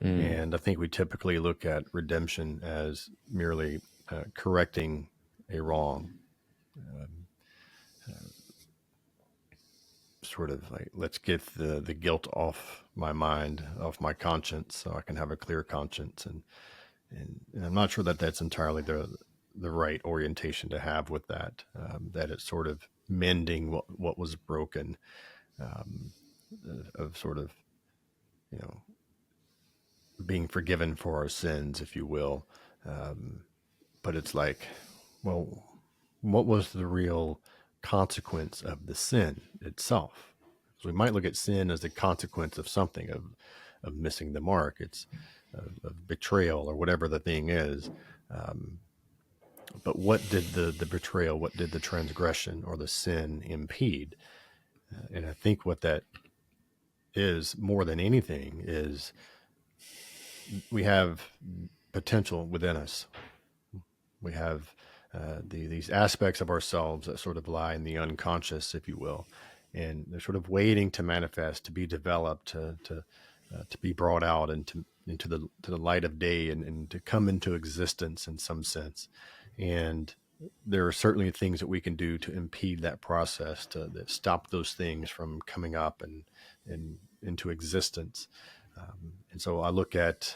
And I think we typically look at redemption as merely correcting a wrong, sort of like, let's get the guilt off my mind, off my conscience, so I can have a clear conscience. And I'm not sure that that's entirely the right orientation to have with that. That it's sort of mending what was broken, of sort of, you know, being forgiven for our sins, if you will. But it's like, well, what was the real consequence of the sin itself. So we might look at sin as the consequence of something, of missing the mark. It's of betrayal or whatever the thing is. But what did the betrayal, what did the transgression or the sin impede? And I think what that is more than anything is we have potential within us. We have these aspects of ourselves that sort of lie in the unconscious, if you will, and they're sort of waiting to manifest, to be developed, to be brought out into the light of day, and to come into existence in some sense. And there are certainly things that we can do to impede that process, that stop those things from coming up and into existence. And so I look at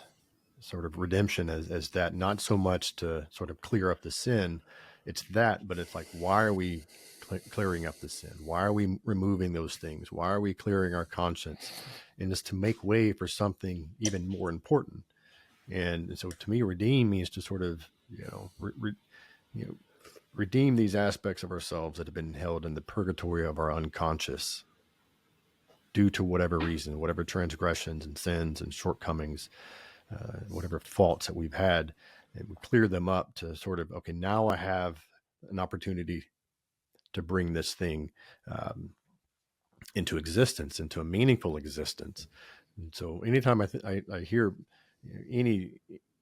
sort of redemption as that, not so much to sort of clear up the sin. It's that, but it's like, why are we clearing up the sin? Why are we removing those things? Why are we clearing our conscience? And it's to make way for something even more important. And so to me, redeem means to sort of, redeem these aspects of ourselves that have been held in the purgatory of our unconscious due to whatever reason, whatever transgressions and sins and shortcomings, whatever faults that we've had, and we clear them up to sort of, okay, now I have an opportunity to bring this thing into existence, into a meaningful existence. And so anytime I hear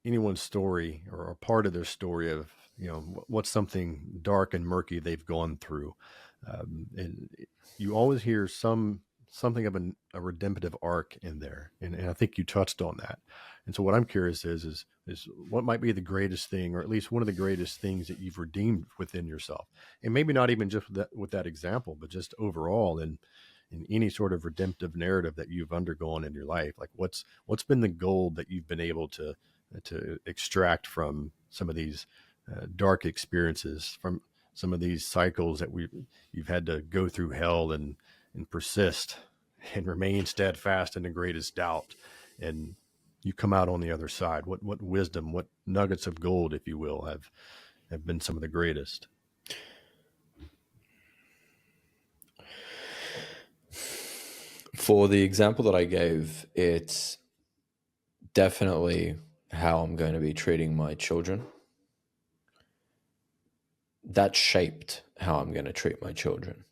anyone's story or a part of their story of, what's something dark and murky they've gone through, and you always hear something of a redemptive arc in there. And I think you touched on that. And so what I'm curious is what might be the greatest thing, or at least one of the greatest things that you've redeemed within yourself? And maybe not even just with that example, but just overall in any sort of redemptive narrative that you've undergone in your life. Like what's been the gold that you've been able to extract from some of these dark experiences, from some of these cycles that you've had to go through hell and persist and remain steadfast in the greatest doubt, and you come out on the other side. What wisdom, what nuggets of gold, if you will, have been some of the greatest? For the example that I gave, it's definitely how I'm going to be treating my children. That shaped how I'm going to treat my children.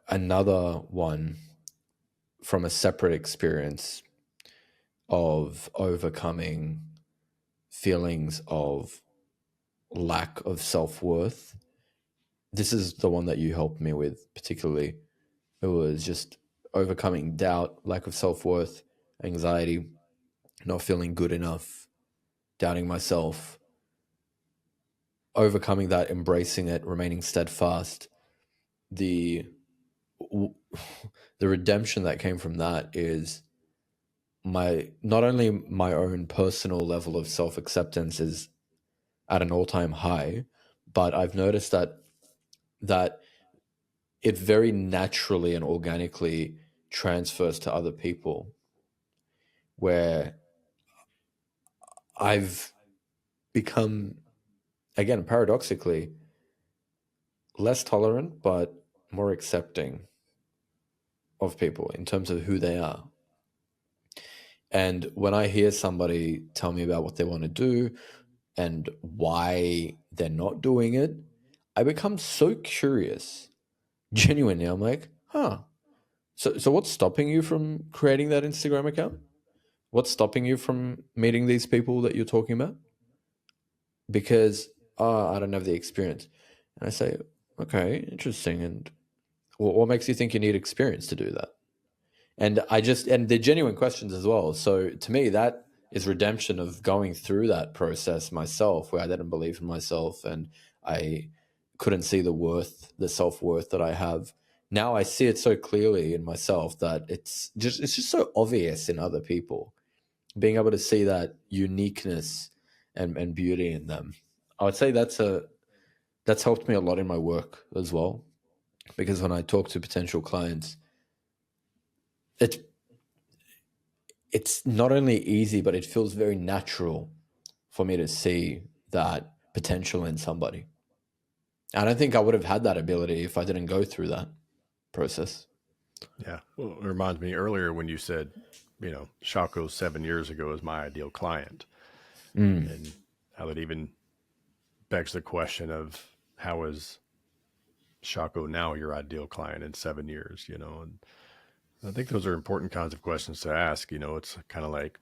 Another one from a separate experience of overcoming feelings of lack of self-worth. This is the one that you helped me with particularly. It was just overcoming doubt, lack of self-worth, anxiety, not feeling good enough, doubting myself, overcoming that, embracing it, remaining steadfast. The redemption that came from that is not only my own personal level of self-acceptance is at an all-time high, but I've noticed that it very naturally and organically transfers to other people, where I've become, again, paradoxically, less tolerant but more accepting of people in terms of who they are. And when I hear somebody tell me about what they want to do and why they're not doing it, I become so curious. Genuinely, I'm like, so what's stopping you from creating that Instagram account? What's stopping you from meeting these people that you're talking about? Because I don't have the experience. And I say, okay, interesting. And what makes you think you need experience to do that? And they're genuine questions as well. So to me, that is redemption of going through that process myself, where I didn't believe in myself and I couldn't see the self-worth that I have. Now I see it so clearly in myself that it's just so obvious in other people. Being able to see that uniqueness and beauty in them. I would say that's helped me a lot in my work as well. Because when I talk to potential clients, it's not only easy, but it feels very natural for me to see that potential in somebody. I don't think I would have had that ability if I didn't go through that process. Yeah. Well, it reminds me earlier when you said, Shako 7 years ago is my ideal client. And how that even begs the question of how is Shako now your ideal client in 7 years, And I think those are important kinds of questions to ask. It's kind of like,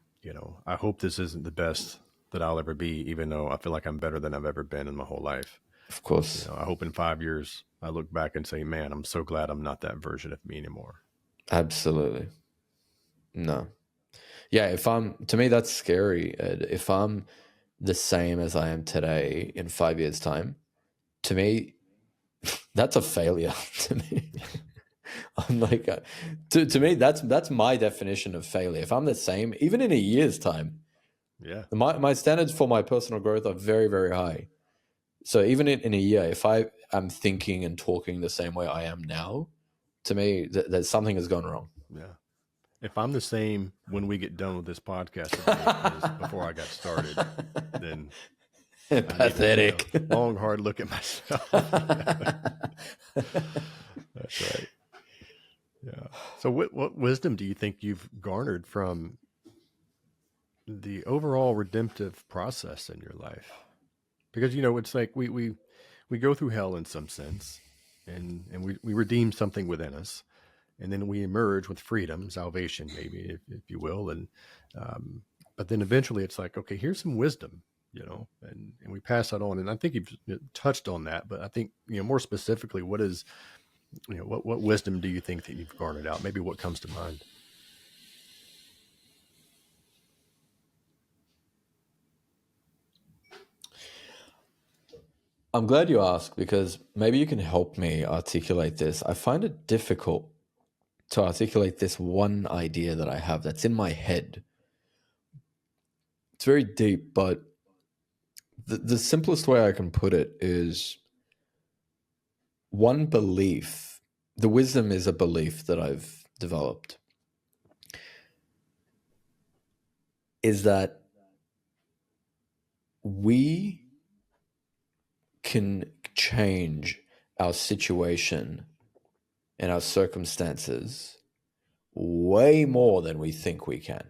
I hope this isn't the best that I'll ever be, even though I feel like I'm better than I've ever been in my whole life. Of course. I hope in 5 years I look back and say, man, I'm so glad I'm not that version of me anymore. Absolutely. No. Yeah, to me, that's scary, Ed. If I'm the same as I am today in 5 years' time, to me, that's a failure to me. I'm like, to me, that's my definition of failure. If I'm the same, even in a year's time, Yeah. my standards for my personal growth are very, very high. So even in a year, if I am thinking and talking the same way I am now, to me, there's something has gone wrong. Yeah. If I'm the same when we get done with this podcast today as before I got started, then pathetic. I need a long, hard look at myself. That's right. Yeah. So what wisdom do you think you've garnered from the overall redemptive process in your life? Because, it's like we go through hell in some sense, and we redeem something within us, and then we emerge with freedom, salvation, maybe, if you will. And but then eventually it's like, okay, here's some wisdom, and we pass that on. And I think you've touched on that, but I think, more specifically, what is, what wisdom do you think that you've garnered out? Maybe what comes to mind? I'm glad you asked, because maybe you can help me articulate this. I find it difficult to articulate this one idea that I have that's in my head. It's very deep, but the simplest way I can put it is one belief. The wisdom is a belief that I've developed, is that we can change our situation and our circumstances way more than we think we can,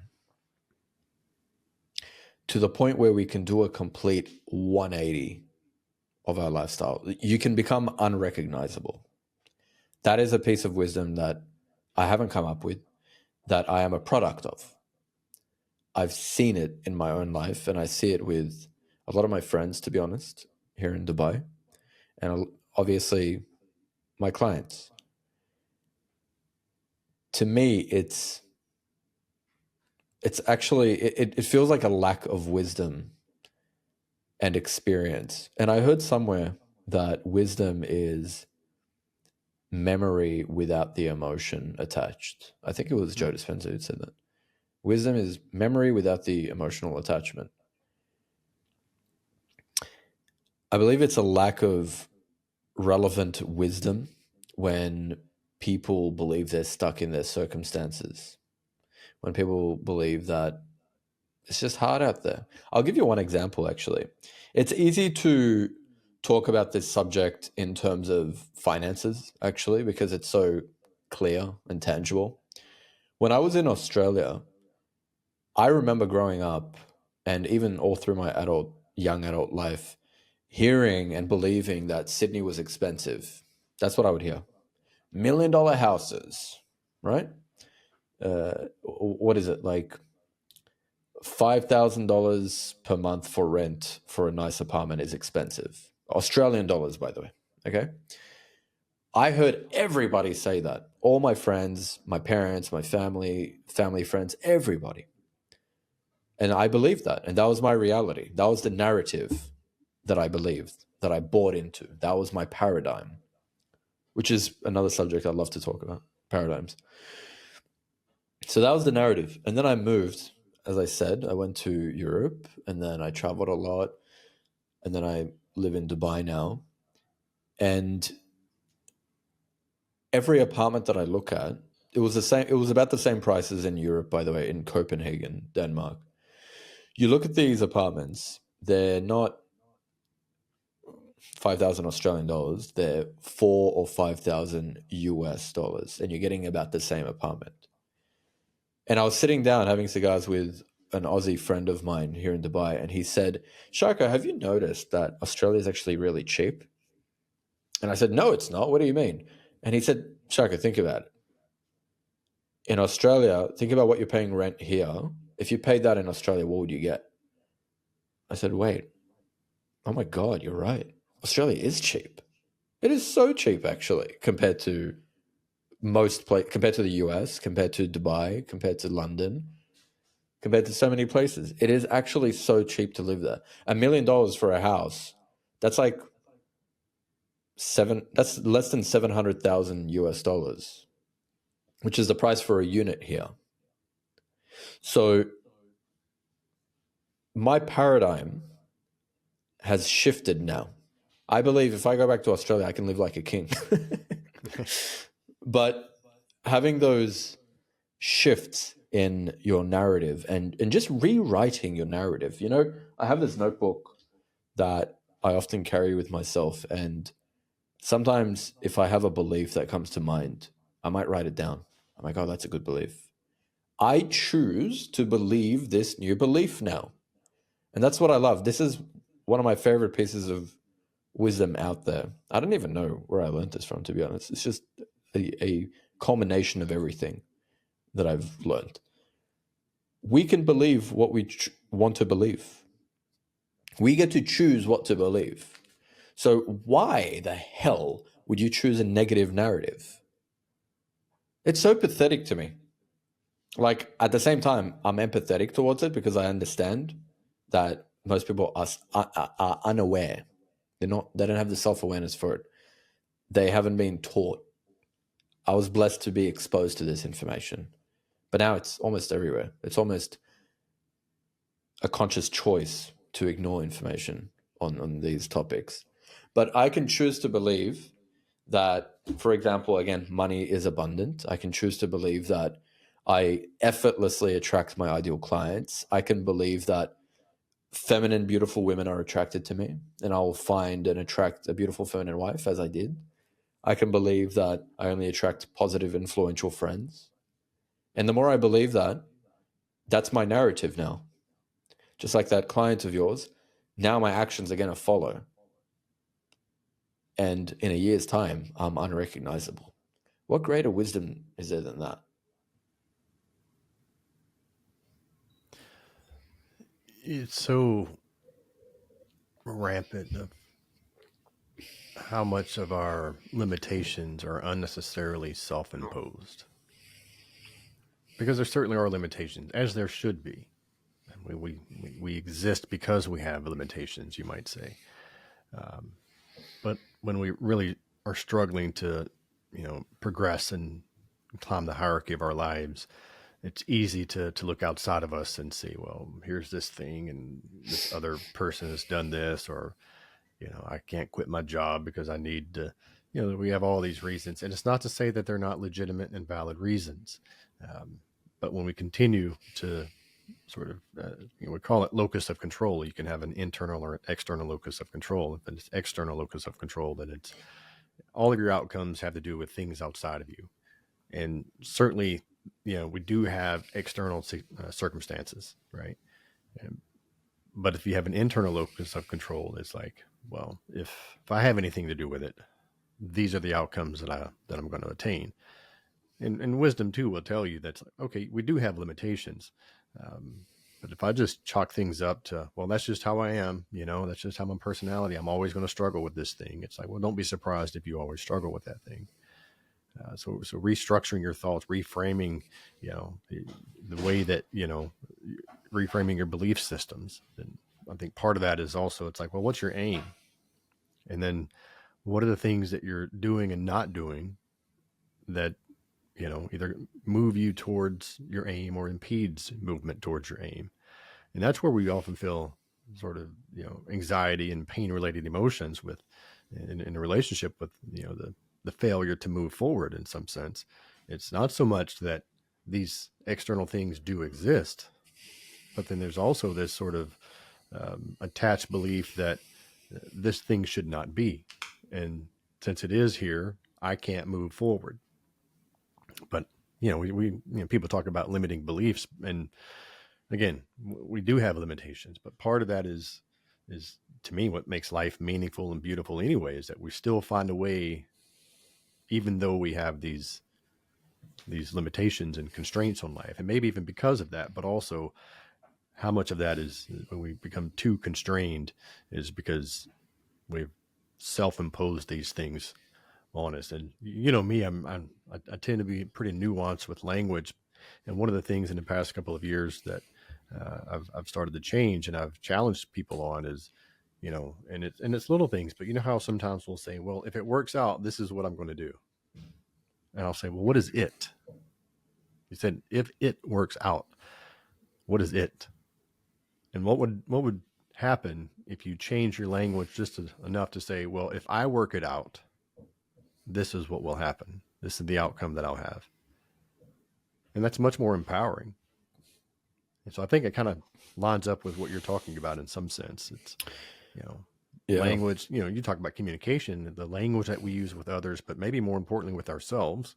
to the point where we can do a complete 180 of our lifestyle. You can become unrecognizable. That is a piece of wisdom that I haven't come up with, that I am a product of. I've seen it in my own life, and I see it with a lot of my friends, to be honest, here in Dubai, and obviously my clients. To me, it's actually, it feels like a lack of wisdom and experience. And I heard somewhere that wisdom is memory without the emotion attached. I think it was Joe Dispenza who said that. Wisdom is memory without the emotional attachment. I believe it's a lack of relevant wisdom when people believe they're stuck in their circumstances, when people believe that it's just hard out there. I'll give you one example, actually. It's easy to talk about this subject in terms of finances, actually, because it's so clear and tangible. When I was in Australia, I remember growing up, and even all through my young adult life, hearing and believing that Sydney was expensive. That's what I would hear. $1 million houses, right? What is it, like $5,000 per month for rent for a nice apartment is expensive. Australian dollars, by the way. Okay. I heard everybody say that. All my friends, my parents, my family friends, everybody. And I believed that. And that was my reality. That was the narrative that I believed, that I bought into. That was my paradigm, which is another subject I'd love to talk about, paradigms. So that was the narrative. And then I moved, as I said, I went to Europe, and then I traveled a lot, and then I live in Dubai now. And every apartment that I look at, it was the same. It was about the same prices in Europe, by the way, in Copenhagen, Denmark. You look at these apartments, they're not 5,000 Australian dollars, they're 4 or 5,000 US dollars, and you're getting about the same apartment. And I was sitting down having cigars with an Aussie friend of mine here in Dubai, and he said, Shako, have you noticed that Australia is actually really cheap? And I said, no, it's not. What do you mean? And he said, Shako, think about it. In Australia, think about what you're paying rent here. If you paid that in Australia, what would you get? I said, wait, oh my God, you're right. Australia is cheap. It is so cheap, actually, compared to compared to the US, compared to Dubai, compared to London, compared to so many places. It is actually so cheap to live there. $1 million for a house, that's like that's less than 700,000 US dollars, which is the price for a unit here. So my paradigm has shifted now. I believe if I go back to Australia, I can live like a king. But having those shifts in your narrative and just rewriting your narrative, I have this notebook that I often carry with myself. And sometimes if I have a belief that comes to mind, I might write it down. I'm like, oh, that's a good belief. I choose to believe this new belief now. And that's what I love. This is one of my favorite pieces of wisdom out there. I don't even know where I learned this from, to be honest. It's just a culmination of everything that I've learned. We can believe what we want to believe. We get to choose what to believe. So why the hell would you choose a negative narrative? It's so pathetic to me. Like, at the same time, I'm empathetic towards it because I understand that most people are unaware. They don't have the self-awareness for it. They haven't been taught. I was blessed to be exposed to this information, but now it's almost everywhere. It's almost a conscious choice to ignore information on these topics. But I can choose to believe that, for example, again, money is abundant. I can choose to believe that I effortlessly attract my ideal clients. I can believe that feminine, beautiful women are attracted to me, and I'll find and attract a beautiful feminine wife, as I did. I can believe that I only attract positive, influential friends. And the more I believe that, that's my narrative now. Just like that client of yours, now my actions are going to follow. And in a year's time, I'm unrecognizable. What greater wisdom is there than that? It's so rampant of how much of our limitations are unnecessarily self-imposed. Because there certainly are limitations, as there should be. We exist because we have limitations, you might say. But when we really are struggling to, progress and climb the hierarchy of our lives, it's easy to look outside of us and see, well, here's this thing and this other person has done this, or, I can't quit my job because I need to, we have all these reasons. And it's not to say that they're not legitimate and valid reasons. But when we continue to sort of, we call it locus of control. You can have an internal or an external locus of control. If it's external locus of control, then it's all of your outcomes have to do with things outside of you. And certainly, we do have external circumstances, right? But if you have an internal locus of control, it's like, well, if I have anything to do with it, these are the outcomes that I'm going to attain. And wisdom too will tell you that's okay. We do have limitations, but if I just chalk things up to, well, that's just how I am, that's just how my personality. I'm always going to struggle with this thing. It's like, well, don't be surprised if you always struggle with that thing. So restructuring your thoughts, reframing, the way that reframing your belief systems. And I think part of that is also, it's like, well, what's your aim? And then what are the things that you're doing and not doing that, either move you towards your aim or impedes movement towards your aim? And that's where we often feel sort of, anxiety and pain related emotions with in a relationship with, the failure to move forward in some sense. It's not so much that these external things do exist, but then there's also this sort of attached belief that this thing should not be. And since it is here, I can't move forward. But, people talk about limiting beliefs. And again, we do have limitations, but part of that is to me, what makes life meaningful and beautiful anyway, is that we still find a way, even though we have these limitations and constraints on life. And maybe even because of that, but also how much of that is when we become too constrained is because we've self-imposed these things on us. And me, I tend to be pretty nuanced with language. And one of the things in the past couple of years that I've started to change and I've challenged people on is, and it's little things, but how sometimes we'll say, well, if it works out, this is what I'm going to do. And I'll say, well, what is it? You said, if it works out, what is it? And what would happen if you change your language just enough to say, well, if I work it out, this is what will happen. This is the outcome that I'll have. And that's much more empowering. And so I think it kind of lines up with what you're talking about in some sense. It's, language, you talk about communication, the language that we use with others, but maybe more importantly with ourselves.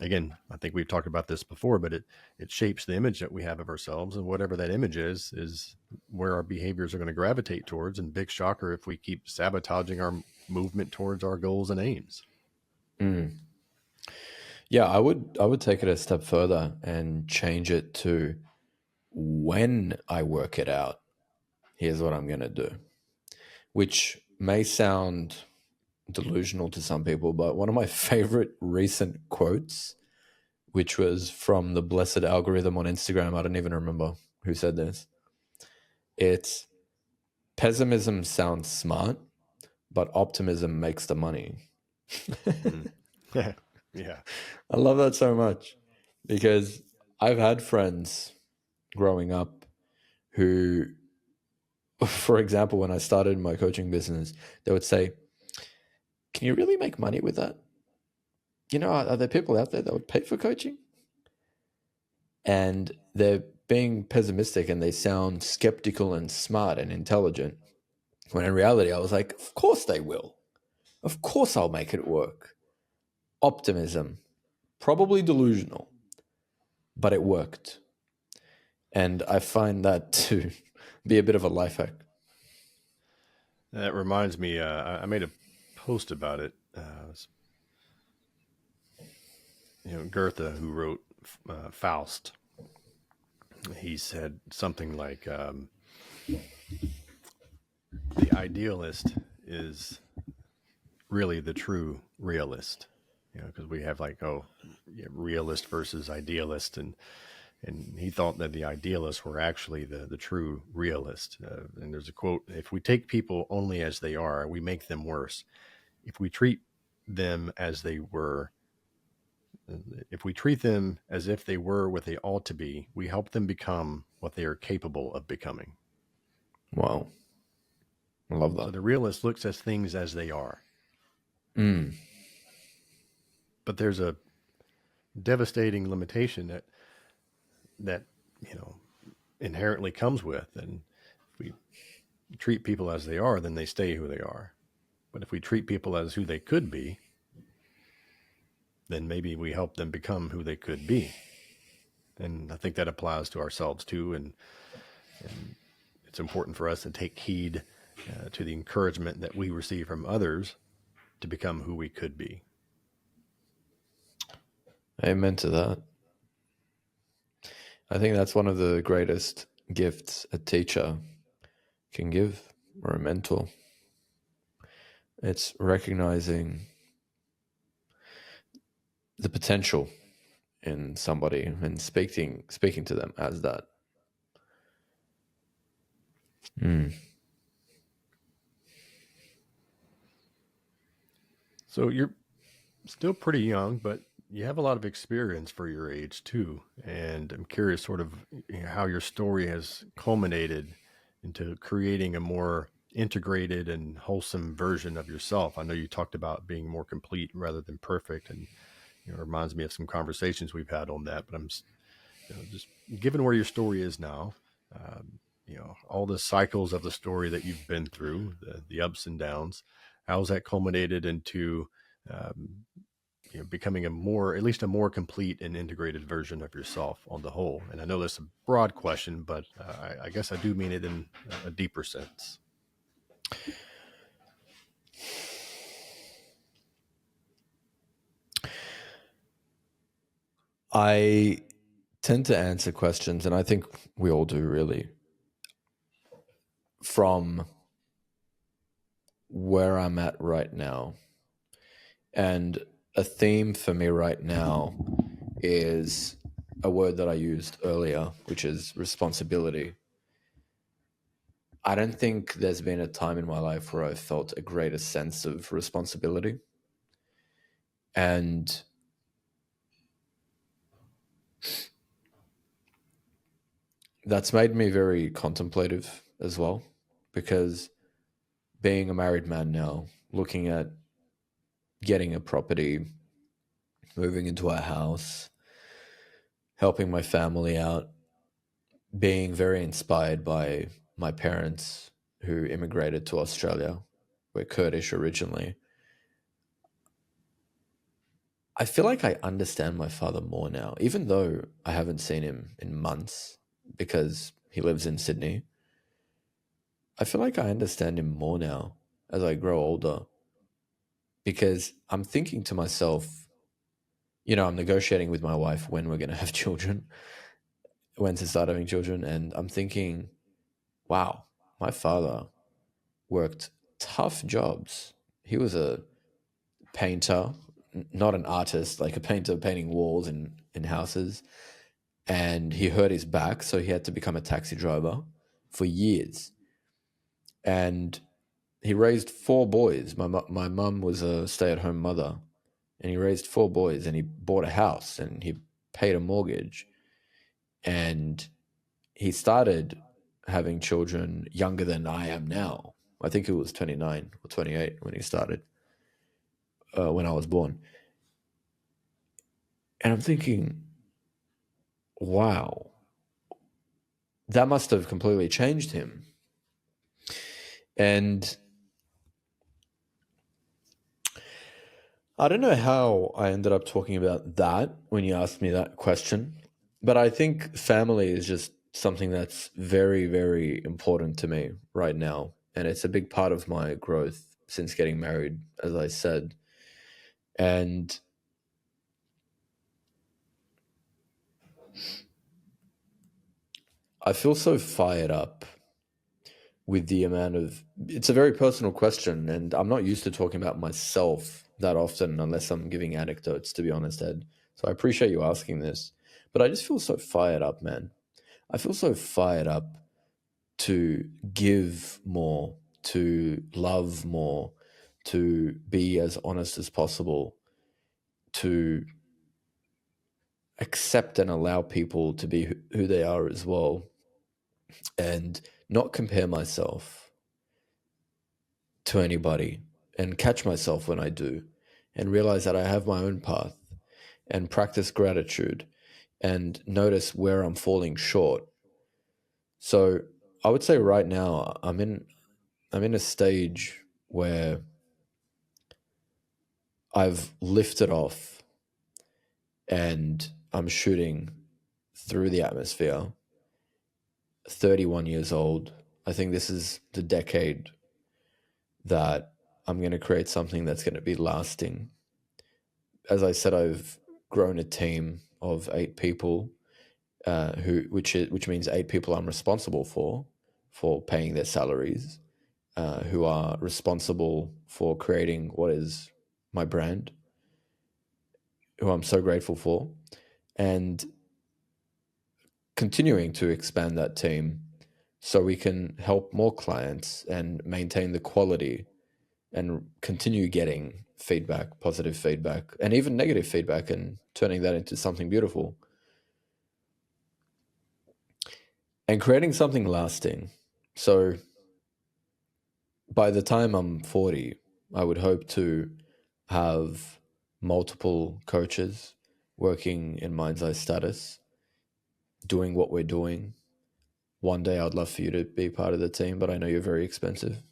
Again, I think we've talked about this before, but it shapes the image that we have of ourselves, and whatever that image is where our behaviors are going to gravitate towards. And big shocker if we keep sabotaging our movement towards our goals and aims. Yeah, I would take it a step further and change it to, when I work it out, here's what I'm going to do, which may sound delusional to some people, but one of my favorite recent quotes, which was from the Blessed Algorithm on Instagram, I don't even remember who said this. It's, pessimism sounds smart, but optimism makes the money. Yeah. I love that so much, because I've had friends growing up who, for example, when I started my coaching business, they would say, can you really make money with that? Are there people out there that would pay for coaching? And they're being pessimistic and they sound skeptical and smart and intelligent. When in reality, I was like, of course they will. Of course I'll make it work. Optimism, probably delusional, but it worked. And I find that to be a bit of a life hack. That reminds me, I made a post about it. Goethe, who wrote Faust, he said something like, the idealist is really the true realist, because we have realist versus idealist. And he thought that the idealists were actually the true realist. And there's a quote, if we take people only as they are, we make them worse. If we treat them as they were, if we treat them as if they were what they ought to be, we help them become what they are capable of becoming. Wow. I love that. So the realist looks at things as they are. But there's a devastating limitation that inherently comes with. And if we treat people as they are, then they stay who they are. But if we treat people as who they could be, then maybe we help them become who they could be. And I think that applies to ourselves too. And it's important for us to take heed to the encouragement that we receive from others to become who we could be. Amen to that. I think that's one of the greatest gifts a teacher can give, or a mentor. It's recognizing the potential in somebody and speaking to them as that. So you're still pretty young, but you have a lot of experience for your age too. And I'm curious sort of how your story has culminated into creating a more integrated and wholesome version of yourself. I know you talked about being more complete rather than perfect, and it reminds me of some conversations we've had on that. But I'm just given where your story is now, all the cycles of the story that you've been through, the ups and downs, how's that culminated into um, becoming at least a more complete and integrated version of yourself on the whole? And I know that's a broad question, but I guess I do mean it in a deeper sense. I tend to answer questions, and I think we all do really, from where I'm at right now. And a theme for me right now is a word that I used earlier, which is responsibility. I don't think there's been a time in my life where I felt a greater sense of responsibility. And that's made me very contemplative as well, because being a married man now, looking at getting a property, moving into a house, helping my family out, being very inspired by my parents who immigrated to Australia. We're Kurdish originally. I feel like I understand my father more now, even though I haven't seen him in months because he lives in Sydney. I feel like I understand him more now as I grow older, because I'm thinking to myself, I'm negotiating with my wife when we're going to have children, when to start having children. And I'm thinking, wow, my father worked tough jobs. He was a painter, not an artist, like a painter painting walls in houses. And he hurt his back, so he had to become a taxi driver for years. And he raised four boys. My mum was a stay-at-home mother, and he raised four boys, and he bought a house, and he paid a mortgage. And he started having children younger than I am now. I think he was 29 or 28 when he started, when I was born. And I'm thinking, wow, that must have completely changed him. And I don't know how I ended up talking about that when you asked me that question, but I think family is just something that's very, very important to me right now. And it's a big part of my growth since getting married, as I said. And I feel so fired up with the amount of, it's a very personal question, and I'm not used to talking about myself that often unless I'm giving anecdotes, to be honest, Ed. So I appreciate you asking this, but I just feel so fired up, man. I feel so fired up to give more, to love more, to be as honest as possible, to accept and allow people to be who they are as well, and not compare myself to anybody, and catch myself when I do, and realize that I have my own path, and practice gratitude and notice where I'm falling short. So I would say right now I'm in a stage where I've lifted off and I'm shooting through the atmosphere. 31 years old. I think this is the decade that I'm going to create something that's going to be lasting. As I said, I've grown a team of 8 people, which means 8 people I'm responsible for paying their salaries, who are responsible for creating what is my brand, who I'm so grateful for, and continuing to expand that team so we can help more clients and maintain the quality and continue getting feedback, positive feedback, and even negative feedback, and turning that into something beautiful and creating something lasting. So by the time I'm 40, I would hope to have multiple coaches working in Mind's Eye status, doing what we're doing, one day I'd love for you to be part of the team, but I know you're very expensive.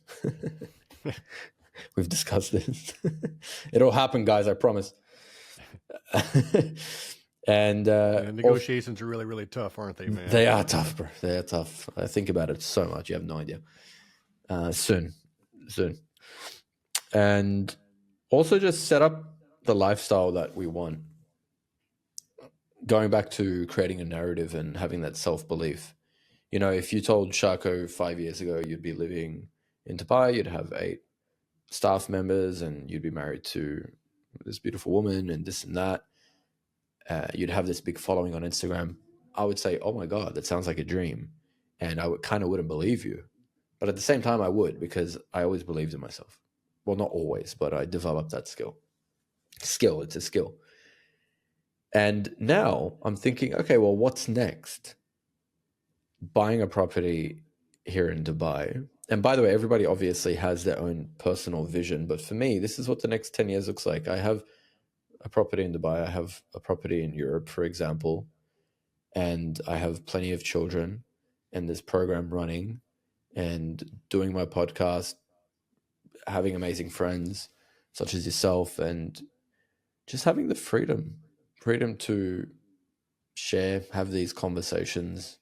We've discussed this. It'll happen, guys, I promise. And The negotiations are really, really tough, aren't they, man? they are tough, bro. They are tough. I think about it so much. You have no idea. Soon. And also just set up the lifestyle that we want. Going back to creating a narrative and having that self-belief. You know, if you told Shako 5 years ago you'd be living in Dubai, you'd have 8 staff members and you'd be married to this beautiful woman and this and that, you'd have this big following on Instagram, I would say, oh my God, that sounds like a dream. And I wouldn't believe you. But at the same time, I would, because I always believed in myself. Well, not always, but I developed that skill. It's a skill. And now I'm thinking, okay, well, what's next? Buying a property here in Dubai. And by the way, everybody obviously has their own personal vision. But for me, this is what the next 10 years looks like. I have a property in Dubai. I have a property in Europe, for example. And I have plenty of children and this program running and doing my podcast, having amazing friends such as yourself, and just having the freedom to share, have these conversations,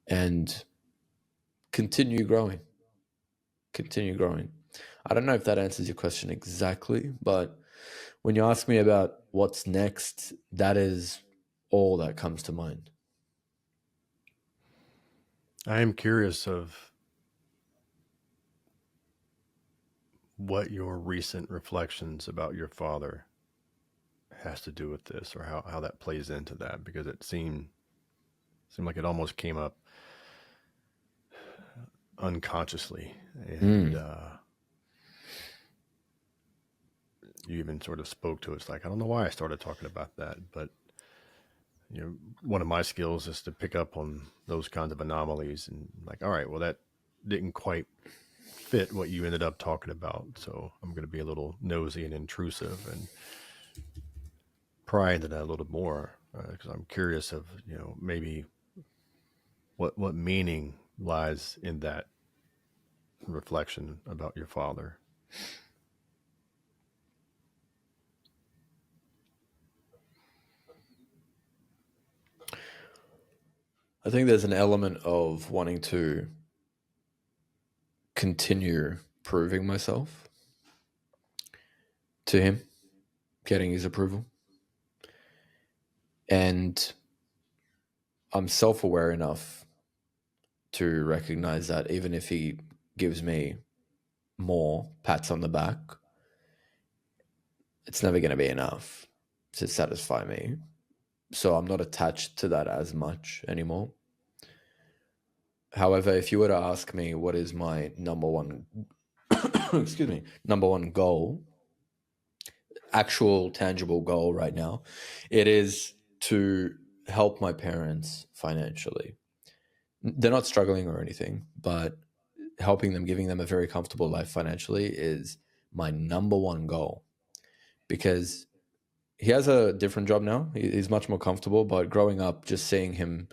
and continue growing. I don't know if that answers your question exactly, but when you ask me about what's next, that is all that comes to mind. I am curious of what your recent reflections about your father has to do with this, or how that plays into that, because it seemed like it almost came up unconsciously. And you even sort of spoke to it. It's like, I don't know why I started talking about that, but you know, one of my skills is to pick up on those kinds of anomalies and like, all right, well, that didn't quite fit what you ended up talking about. So I'm going to be a little nosy and intrusive and pry into that a little more, because I'm curious of, you know, maybe what meaning lies in that reflection about your father. I think there's an element of wanting to continue proving myself to him, getting his approval. And I'm self-aware enough to recognize that even if he gives me more pats on the back, it's never going to be enough to satisfy me. So I'm not attached to that as much anymore. However, if you were to ask me what is my number one number one goal, actual tangible goal right now, it is to help my parents financially. They're not struggling or anything, but helping them, giving them a very comfortable life financially is my number one goal, because he has a different job now. He's much more comfortable, but growing up, just seeing him,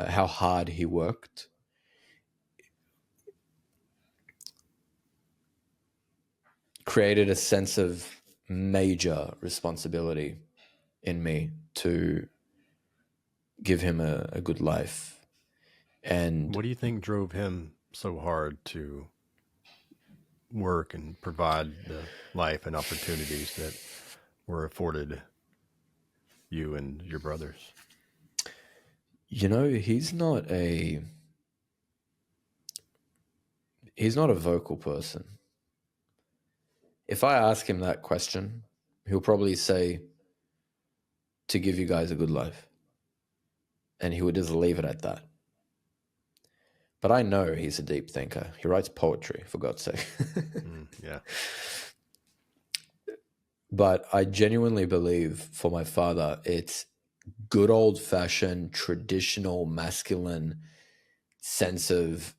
how hard he worked, created a sense of major responsibility in me to give him a good life. And what do you think drove him so hard to work and provide the life and opportunities that were afforded you and your brothers? you know, he's not a vocal person. If I ask him that question, he'll probably say, to give you guys a good life. And he would just leave it at that. But I know he's a deep thinker. He writes poetry, for God's sake. Yeah. But I genuinely believe for my father, it's good old-fashioned, traditional, masculine sense of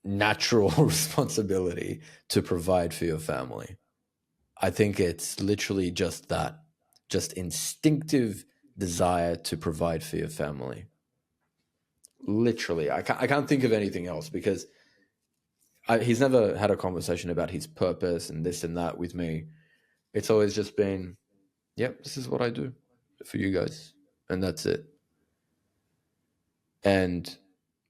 natural responsibility to provide for your family. I think it's literally just that, just instinctive desire to provide for your family. Literally, I can't think of anything else, because he's never had a conversation about his purpose and this and that with me. It's always just been, yep, this is what I do for you guys, and that's it. And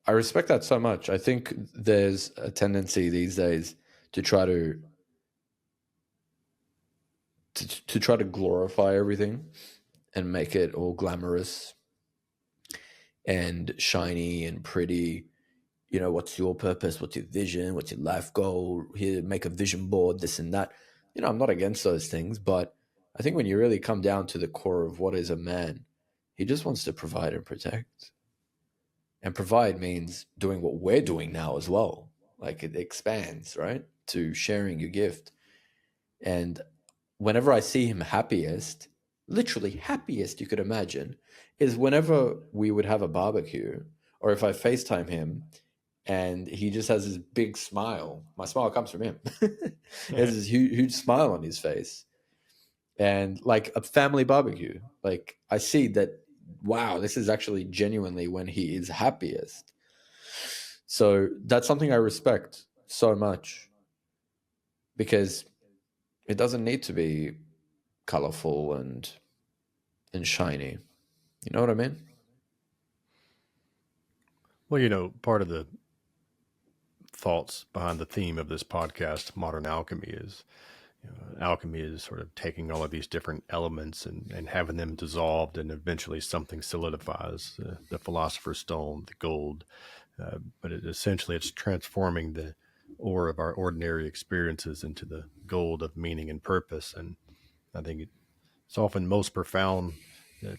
I respect that so much. I think there's a tendency these days to try to try to glorify everything and make it all glamorous and shiny and pretty. You know, what's your purpose? What's your vision? What's your life goal? Here, make a vision board, this and that. You know, I'm not against those things, but I think when you really come down to the core of what is a man, he just wants to provide and protect. And provide means doing what we're doing now as well. Like, it expands, right, to sharing your gift. And whenever I see him happiest, literally happiest you could imagine, is whenever we would have a barbecue, or if I FaceTime him and he just has this big smile. My smile comes from him. He has this huge smile on his face. And like a family barbecue, like I see that, wow, this is actually genuinely when he is happiest. So that's something I respect so much, because it doesn't need to be colorful and shiny. You know what I mean? Well, you know, part of the thoughts behind the theme of this podcast, Modern Alchemy, is, you know, alchemy is sort of taking all of these different elements and having them dissolved, and eventually something solidifies, the philosopher's stone, the gold. But essentially it's transforming the ore of our ordinary experiences into the gold of meaning and purpose. And I think it's often most profound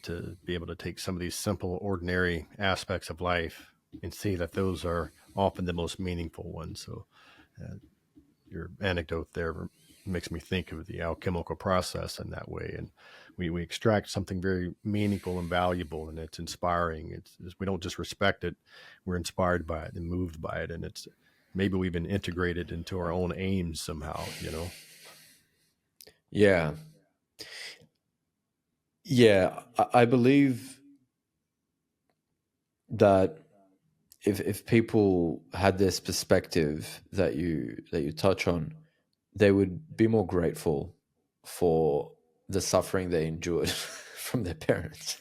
to be able to take some of these simple, ordinary aspects of life and see that those are often the most meaningful ones. So your anecdote there makes me think of the alchemical process in that way. And we extract something very meaningful and valuable, and it's inspiring. We don't just respect it, we're inspired by it and moved by it. And it's maybe we've been integrated into our own aims somehow, you know? Yeah. Yeah. I believe that if people had this perspective that you touch on, they would be more grateful for the suffering they endured from their parents.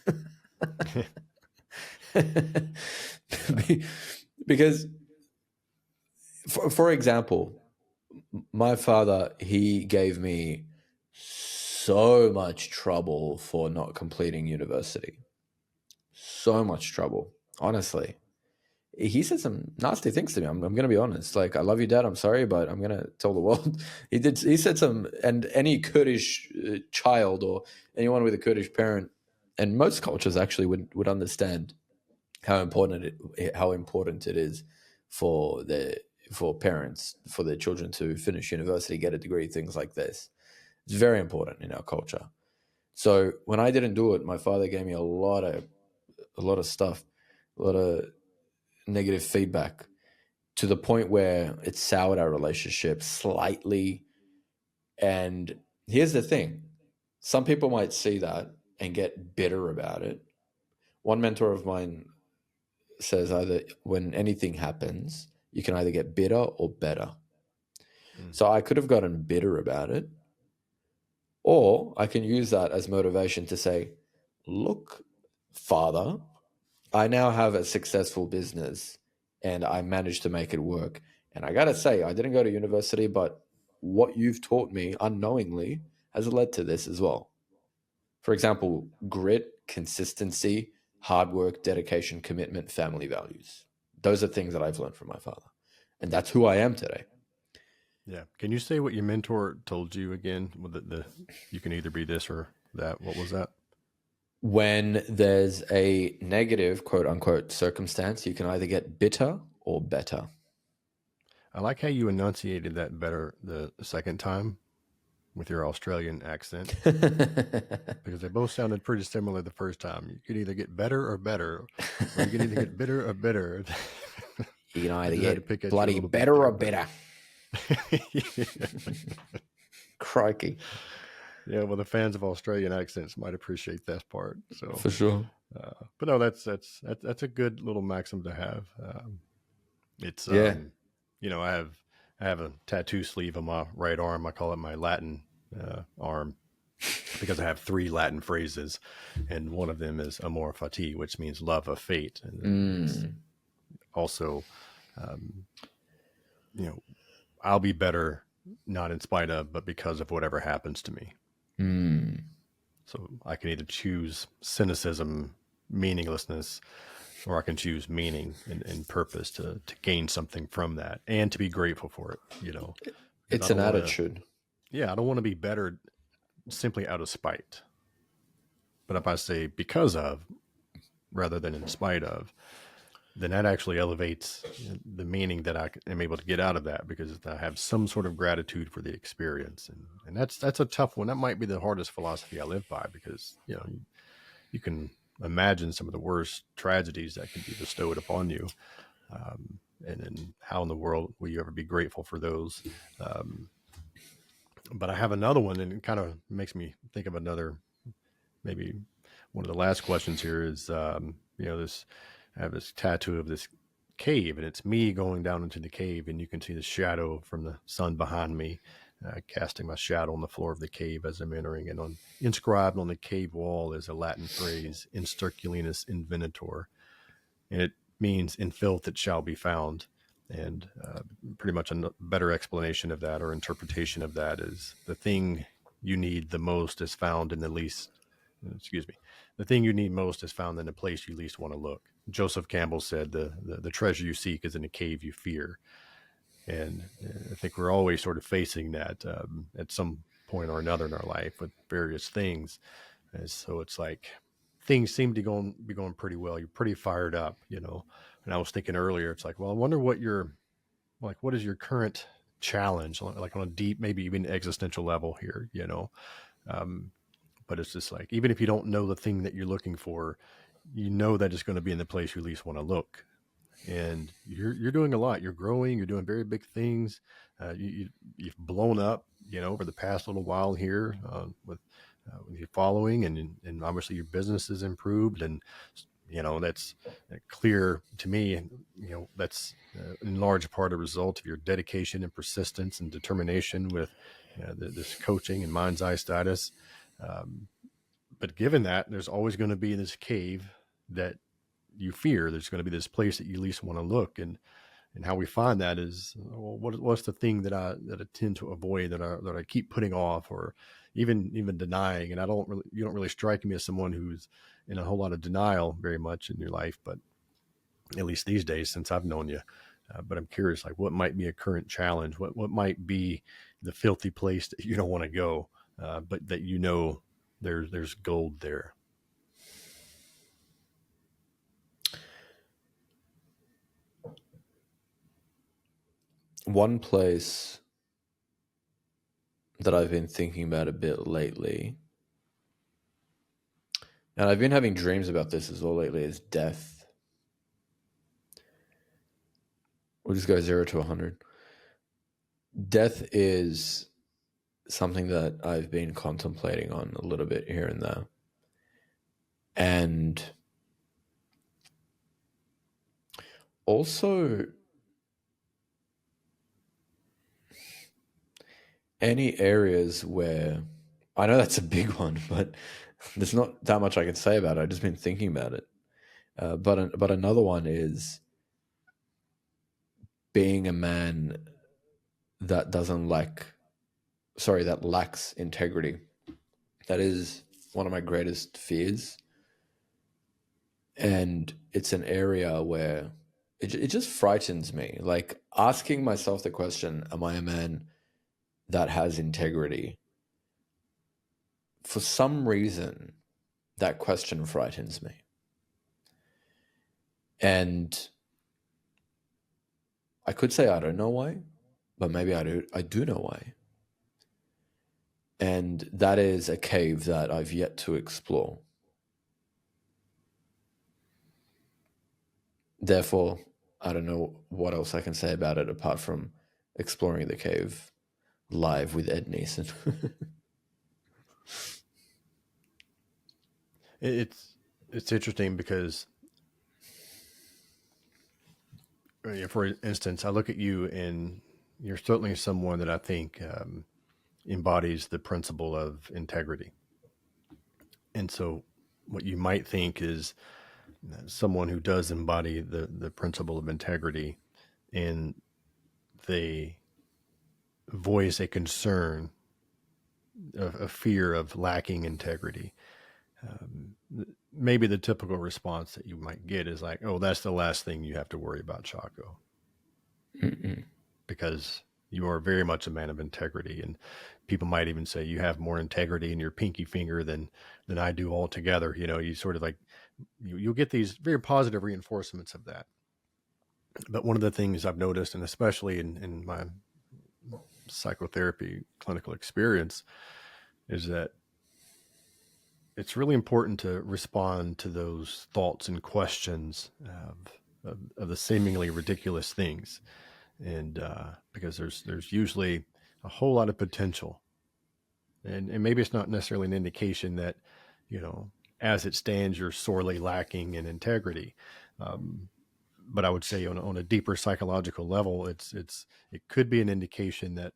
Because, for example, my father, he gave me so much trouble for not completing university. So much trouble, honestly. He said some nasty things to me. I'm going to be honest. Like, I love you, Dad. I'm sorry, but I'm going to tell the world. He said some, and any Kurdish child or anyone with a Kurdish parent, and most cultures actually would understand how important it is for parents, for their children to finish university, get a degree, things like this. It's very important in our culture. So when I didn't do it, my father gave me a lot of stuff, a lot of negative feedback, to the point where it soured our relationship slightly. And here's the thing. Some people might see that and get bitter about it. One mentor of mine says, either when anything happens, you can either get bitter or better. So I could have gotten bitter about it, or I can use that as motivation to say, look, Father, I now have a successful business and I managed to make it work. And I got to say, I didn't go to university, but what you've taught me unknowingly has led to this as well. For example, grit, consistency, hard work, dedication, commitment, family values. Those are things that I've learned from my father. And that's who I am today. Yeah. Can you say what your mentor told you again? You can either be this or that. What was that? When there's a negative, quote unquote, circumstance, you can either get bitter or better. I like how you enunciated that better the second time with your Australian accent, because they both sounded pretty similar the first time. You could either get better or better, or you could either get bitter or bitter. You can either get bloody better or better. Crikey. Yeah, well, the fans of Australian accents might appreciate that part. So for sure. But no, that's a good little maxim to have. It's Yeah. I have a tattoo sleeve on my right arm. I call it my Latin arm because I have three Latin phrases, and one of them is amor fati, which means love of fate, and it's also, um, you know, I'll be better not in spite of, but because of whatever happens to me. So I can either choose cynicism, meaninglessness, or I can choose meaning and purpose to gain something from that and to be grateful for it, because I It's an don't want to, attitude. yeah, I don't want to be better simply out of spite. But if I say because of rather than in spite of, then that actually elevates the meaning that I am able to get out of that because I have some sort of gratitude for the experience. And that's a tough one. That might be the hardest philosophy I live by because, you can imagine some of the worst tragedies that can be bestowed upon you. And how in the world will you ever be grateful for those? But I have another one, and it kind of makes me think of another, maybe one of the last questions here is, this, I have this tattoo of this cave, and it's me going down into the cave, and you can see the shadow from the sun behind me, casting my shadow on the floor of the cave as I'm entering. And inscribed on the cave wall is a Latin phrase, "In circulinus invenitor," and it means "in filth it shall be found." And pretty much a better explanation of that or interpretation of that is the thing you need the most is found in the least. Excuse me. The thing you need most is found in the place you least want to look. Joseph Campbell said, the treasure you seek is in a cave you fear. And I think we're always sort of facing that at some point or another in our life with various things. And so it's like things seem to be going pretty well. You're pretty fired up, And I was thinking earlier, it's like, well, I wonder what is your current challenge, like on a deep, maybe even existential level here. But it's just like, even if you don't know the thing that you're looking for, that it's going to be in the place you least want to look. And you're doing a lot. You're growing. You're doing very big things. You've blown up, over the past little while here with your following, and obviously your business has improved, and that's clear to me. And that's in large part a result of your dedication and persistence and determination with this coaching and mind's eye status. But given that, there's always going to be this cave that you fear. There's going to be this place that you least want to look, and how we find that is, well, what's the thing that I tend to avoid, that I keep putting off, or even denying. And you don't really strike me as someone who's in a whole lot of denial very much in your life, but at least these days since I've known you. But I'm curious, like, what might be a current challenge? What might be the filthy place that you don't want to go, but that there's gold there. One place that I've been thinking about a bit lately, and I've been having dreams about this as well lately, is death. We'll just go 0 to 100. Death is something that I've been contemplating on a little bit here and there. And also any areas where, I know that's a big one, but there's not that much I can say about it. I've just been thinking about it. But another one is being a man that that lacks integrity. That is one of my greatest fears. And it's an area where it just frightens me. Like, asking myself the question, am I a man that has integrity? For some reason, that question frightens me. And I could say I don't know why, but maybe I do know why. And that is a cave that I've yet to explore. Therefore, I don't know what else I can say about it apart from exploring the cave live with Ed It's it's interesting because, for instance, I look at you and you're certainly someone that I think embodies the principle of integrity. And so, what you might think is someone who does embody the principle of integrity, and they voice a concern, a fear of lacking integrity. Maybe the typical response that you might get is like, "Oh, that's the last thing you have to worry about, Shako," because you are very much a man of integrity. And people might even say you have more integrity in your pinky finger than I do altogether. You sort of like you'll get these very positive reinforcements of that. But one of the things I've noticed, and especially in my psychotherapy clinical experience, is that it's really important to respond to those thoughts and questions of the seemingly ridiculous things. And because there's usually a whole lot of potential. And maybe it's not necessarily an indication that, as it stands, you're sorely lacking in integrity. But I would say on a deeper psychological level, it could be an indication that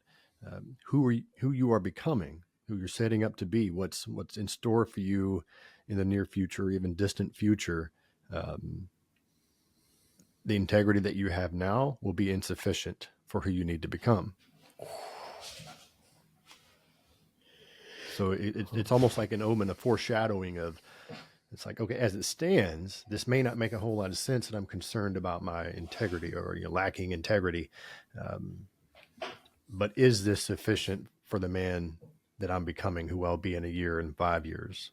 who you are becoming, who you're setting up to be, what's in store for you in the near future, even distant future. The integrity that you have now will be insufficient for who you need to become. So it's almost like an omen, a foreshadowing of, it's like, okay, as it stands, this may not make a whole lot of sense, and I'm concerned about my integrity or lacking integrity. But is this sufficient for the man that I'm becoming, who I'll be in a year and 5 years?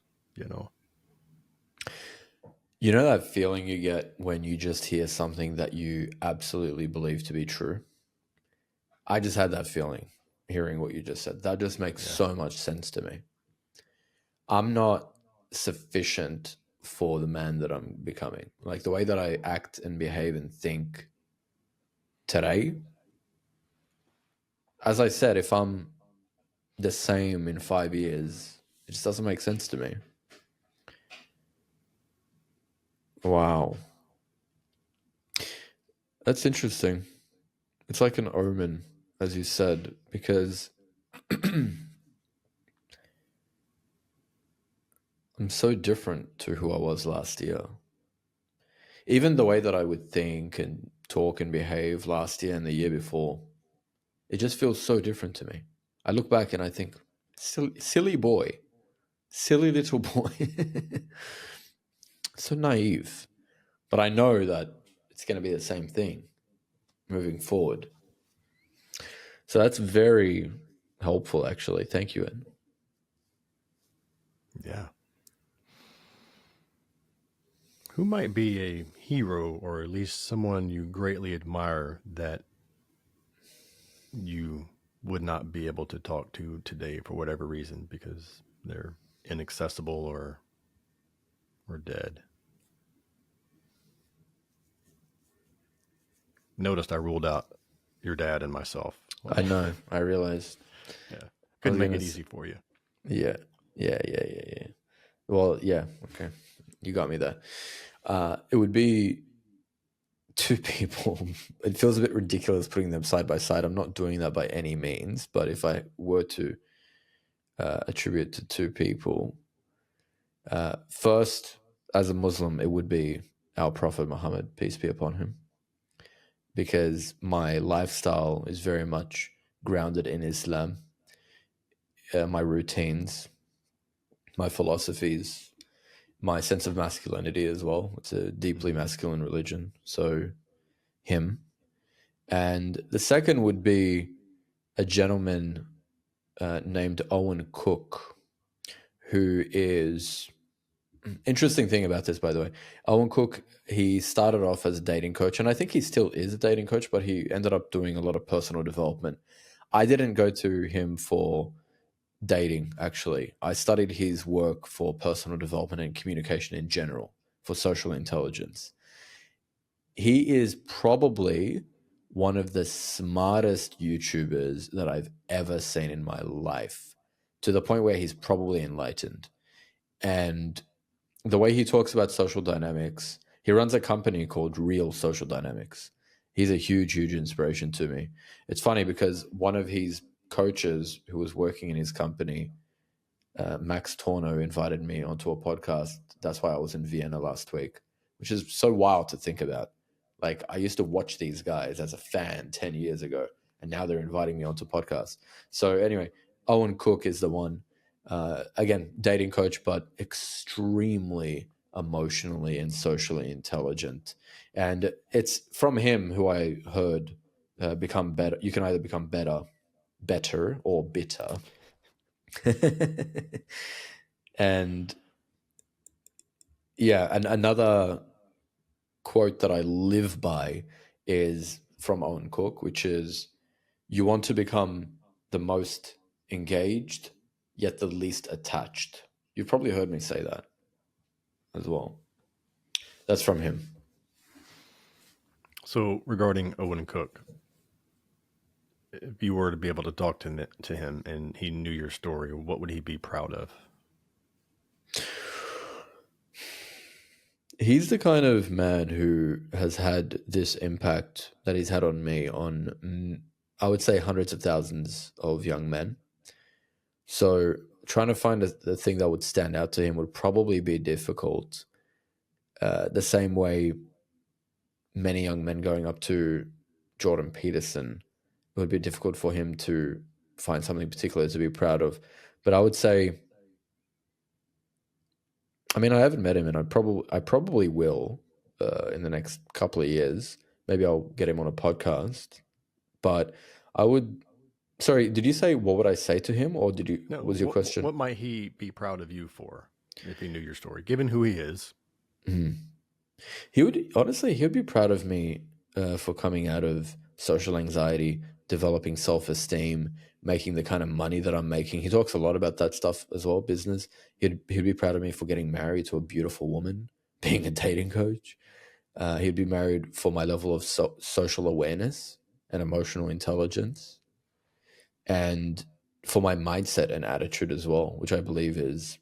You know that feeling you get when you just hear something that you absolutely believe to be true? I just had that feeling hearing what you just said. That just makes so much sense to me. I'm not sufficient for the man that I'm becoming. Like the way that I act and behave and think today, as I said, if I'm the same in 5 years, it just doesn't make sense to me. Wow. That's interesting. It's like an omen, as you said, because I'm so different to who I was last year. Even the way that I would think and talk and behave last year and the year before, it just feels so different to me. I look back and I think, silly boy, silly little boy. So naive. But I know that it's going to be the same thing moving forward. So that's very helpful, actually. Thank you, Ed. Yeah. Who might be a hero, or at least someone you greatly admire, that you would not be able to talk to today for whatever reason, because they're inaccessible or dead? Noticed I ruled out your dad and myself. I know. I realized. Yeah. Couldn't make it easy for you. Yeah. Well, yeah. Okay. You got me there. It would be two people. It feels a bit ridiculous putting them side by side. I'm not doing that by any means. But if I were to attribute to two people, first, as a Muslim, it would be our Prophet Muhammad, peace be upon him, because my lifestyle is very much grounded in Islam. My routines, my philosophies, my sense of masculinity as well. It's a deeply masculine religion. So him. And the second would be a gentleman named Owen Cook, who is... Interesting thing about this, by the way, Owen Cook, he started off as a dating coach, and I think he still is a dating coach, but he ended up doing a lot of personal development. I didn't go to him for dating, actually. I studied his work for personal development and communication in general, for social intelligence. He is probably one of the smartest YouTubers that I've ever seen in my life, to the point where he's probably enlightened. And the way he talks about social dynamics, he runs a company called Real Social Dynamics. He's a huge, huge inspiration to me. It's funny because one of his coaches who was working in his company, Max Torno, invited me onto a podcast. That's why I was in Vienna last week, which is so wild to think about. Like, I used to watch these guys as a fan 10 years ago, and now they're inviting me onto podcasts. So anyway, Owen Cook is the one. Again, dating coach, but extremely emotionally and socially intelligent. And it's from him who I heard become better. You can either become better, or bitter. And yeah, and another quote that I live by is from Owen Cook, which is, you want to become the most engaged, yet the least attached. You've probably heard me say that as well. That's from him. So regarding Owen Cook, if you were to be able to talk to him and he knew your story, what would he be proud of? He's the kind of man who has had this impact that he's had on me, on, I would say, hundreds of thousands of young men. So trying to find the thing that would stand out to him would probably be difficult. The same way many young men going up to Jordan Peterson, it would be difficult for him to find something particular to be proud of. But I would say, I mean, I haven't met him, and I probably will in the next couple of years. Maybe I'll get him on a podcast. But I would. Sorry, did you say what would I say to him, or did you? No, was your question? What might he be proud of you for if he knew your story, given who he is? He would be proud of me for coming out of social anxiety, developing self-esteem, making the kind of money that I'm making. He talks a lot about that stuff as well, business. He'd be proud of me for getting married to a beautiful woman, being a dating coach. He'd be married for my level of social awareness and emotional intelligence, and for my mindset and attitude as well, which I believe is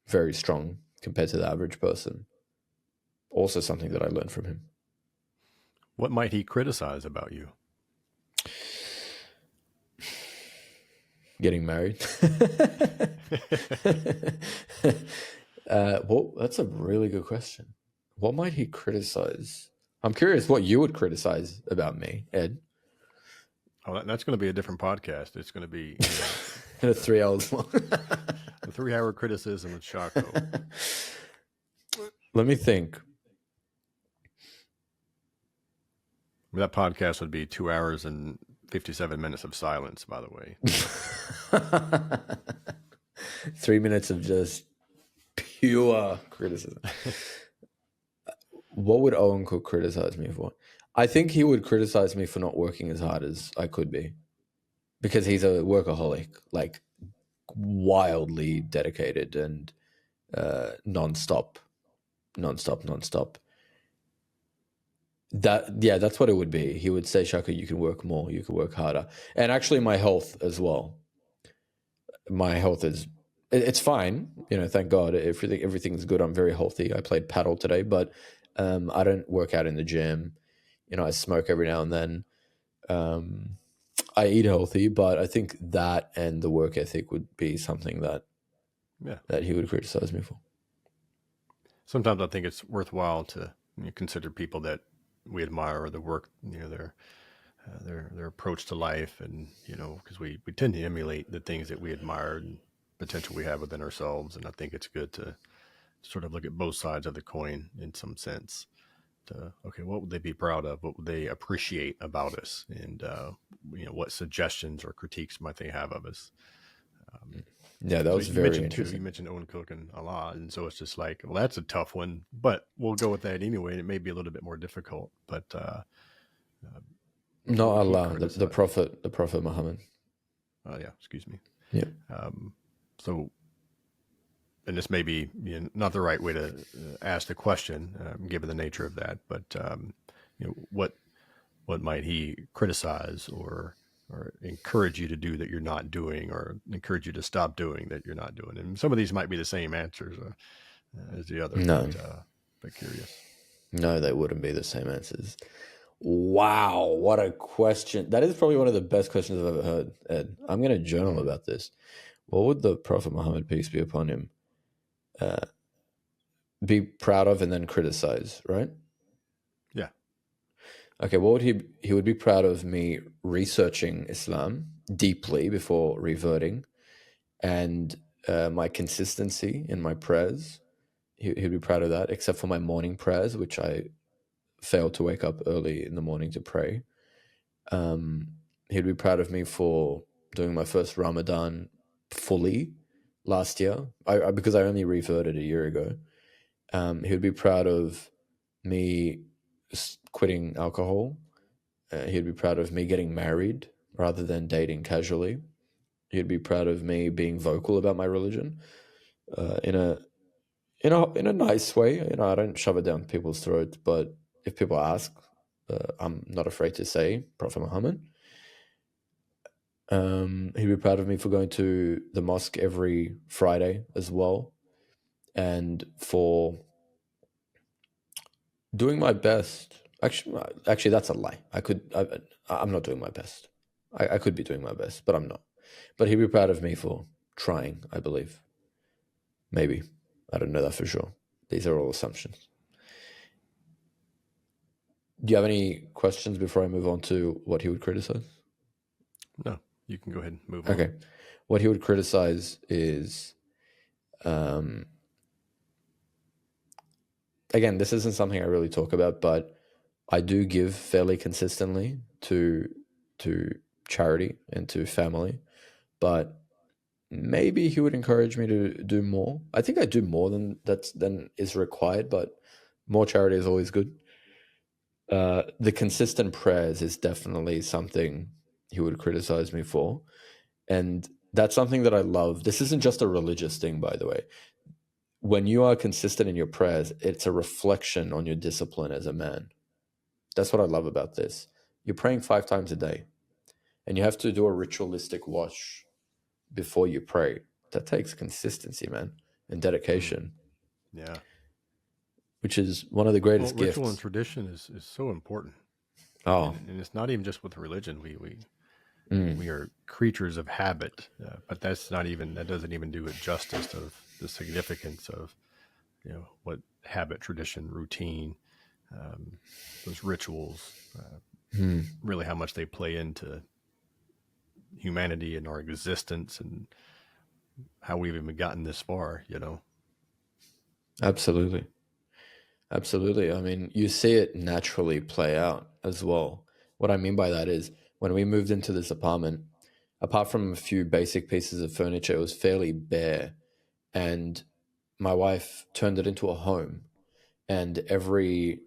very strong compared to the average person. Also something that I learned from him. What might he criticize about you? Getting married. Well, that's a really good question. What might he criticize? I'm curious what you would criticize about me, Ed. Oh, that's going to be a different podcast. It's going to be 3 hours long. a 3-hour criticism of Shako. Let me think. That podcast would be 2 hours and 57 minutes of silence, by the way. 3 minutes of just pure criticism. What would Owen Cook criticize me for? I think he would criticize me for not working as hard as I could be, because he's a workaholic, like wildly dedicated and non-stop. That's what it would be. He would say, Shako, you can work more, you can work harder. And actually my health as well. My health it's fine. Thank God. Everything's good. I'm very healthy. I played paddle today, but I don't work out in the gym. I smoke every now and then. I eat healthy, but I think that and the work ethic would be something that he would criticize me for. Sometimes I think it's worthwhile to consider people that we admire, or the work, their approach to life, and because we tend to emulate the things that we admire and potential we have within ourselves. And I think it's good to sort of look at both sides of the coin in some sense. Okay, what would they be proud of? What would they appreciate about us? And what suggestions or critiques might they have of us? That was very interesting. You mentioned Owen Cook a lot, and so it's just like, well, that's a tough one, but we'll go with that anyway. And it may be a little bit more difficult, but not Allah, the Prophet Muhammad. Yeah, excuse me. Yeah. So, and this may be not the right way to ask the question, given the nature of that, but what might he criticize or encourage you to do that you're not doing, or encourage you to stop doing that you're not doing? And some of these might be the same answers. as the other, No, but curious. no, they wouldn't be the same answers. Wow, what a question. That is probably one of the best questions I've ever heard, Ed. I'm going to journal about this. What would the Prophet Muhammad, peace be upon him, be proud of and then criticize, right? Yeah. Okay, what would he would be proud of me researching Islam deeply before reverting, and my consistency in my prayers. He'd be proud of that, except for my morning prayers, which I failed to wake up early in the morning to pray. He'd be proud of me for doing my first Ramadan fully last year, because I only reverted a year ago. He'd be proud of me quitting alcohol. He'd be proud of me getting married rather than dating casually. He'd be proud of me being vocal about my religion in a nice way. I don't shove it down people's throats, but if people ask, I'm not afraid to say Prophet Muhammad. He'd be proud of me for going to the mosque every Friday as well, and for doing my best. Actually, that's a lie. I'm not doing my best. I could be doing my best, but I'm not. But he'd be proud of me for trying, I believe. Maybe. I don't know that for sure. These are all assumptions. Do you have any questions before I move on to what he would criticize? No, you can go ahead and move on. Okay. What he would criticize is, again, this isn't something I really talk about, but I do give fairly consistently to charity and to family, but maybe he would encourage me to do more. I think I do more than is required, but more charity is always good. The consistent prayers is definitely something he would criticize me for, and that's something that I love. This isn't just a religious thing, by the way. When you are consistent in your prayers, it's a reflection on your discipline as a man. That's what I love about this. You're praying 5 times a day, and you have to do a ritualistic wash before you pray. That takes consistency, man, and dedication. Yeah. Which is one of the greatest gifts. Ritual and tradition is so important. Oh, and it's not even just with religion. We are creatures of habit, but that doesn't even do it justice of the significance of, what habit, tradition, routine, those rituals, really how much they play into humanity and our existence and how we've even gotten this far, Absolutely. Absolutely. I mean, you see it naturally play out as well. What I mean by that is when we moved into this apartment, apart from a few basic pieces of furniture, it was fairly bare. And my wife turned it into a home. And every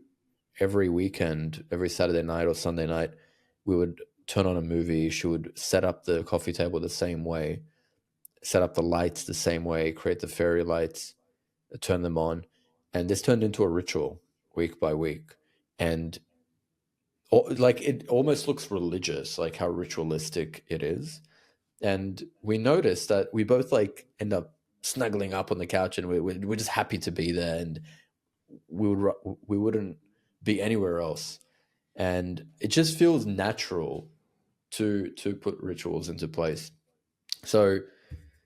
weekend, every Saturday night or Sunday night, we would turn on a movie. She would set up the coffee table the same way, set up the lights the same way, create the fairy lights, turn them on. And this turned into a ritual week by week. And like it almost looks religious, like how ritualistic it is. And we noticed that we both like end up snuggling up on the couch, and we're just happy to be there, and we wouldn't be anywhere else. And it just feels natural to put rituals into place. So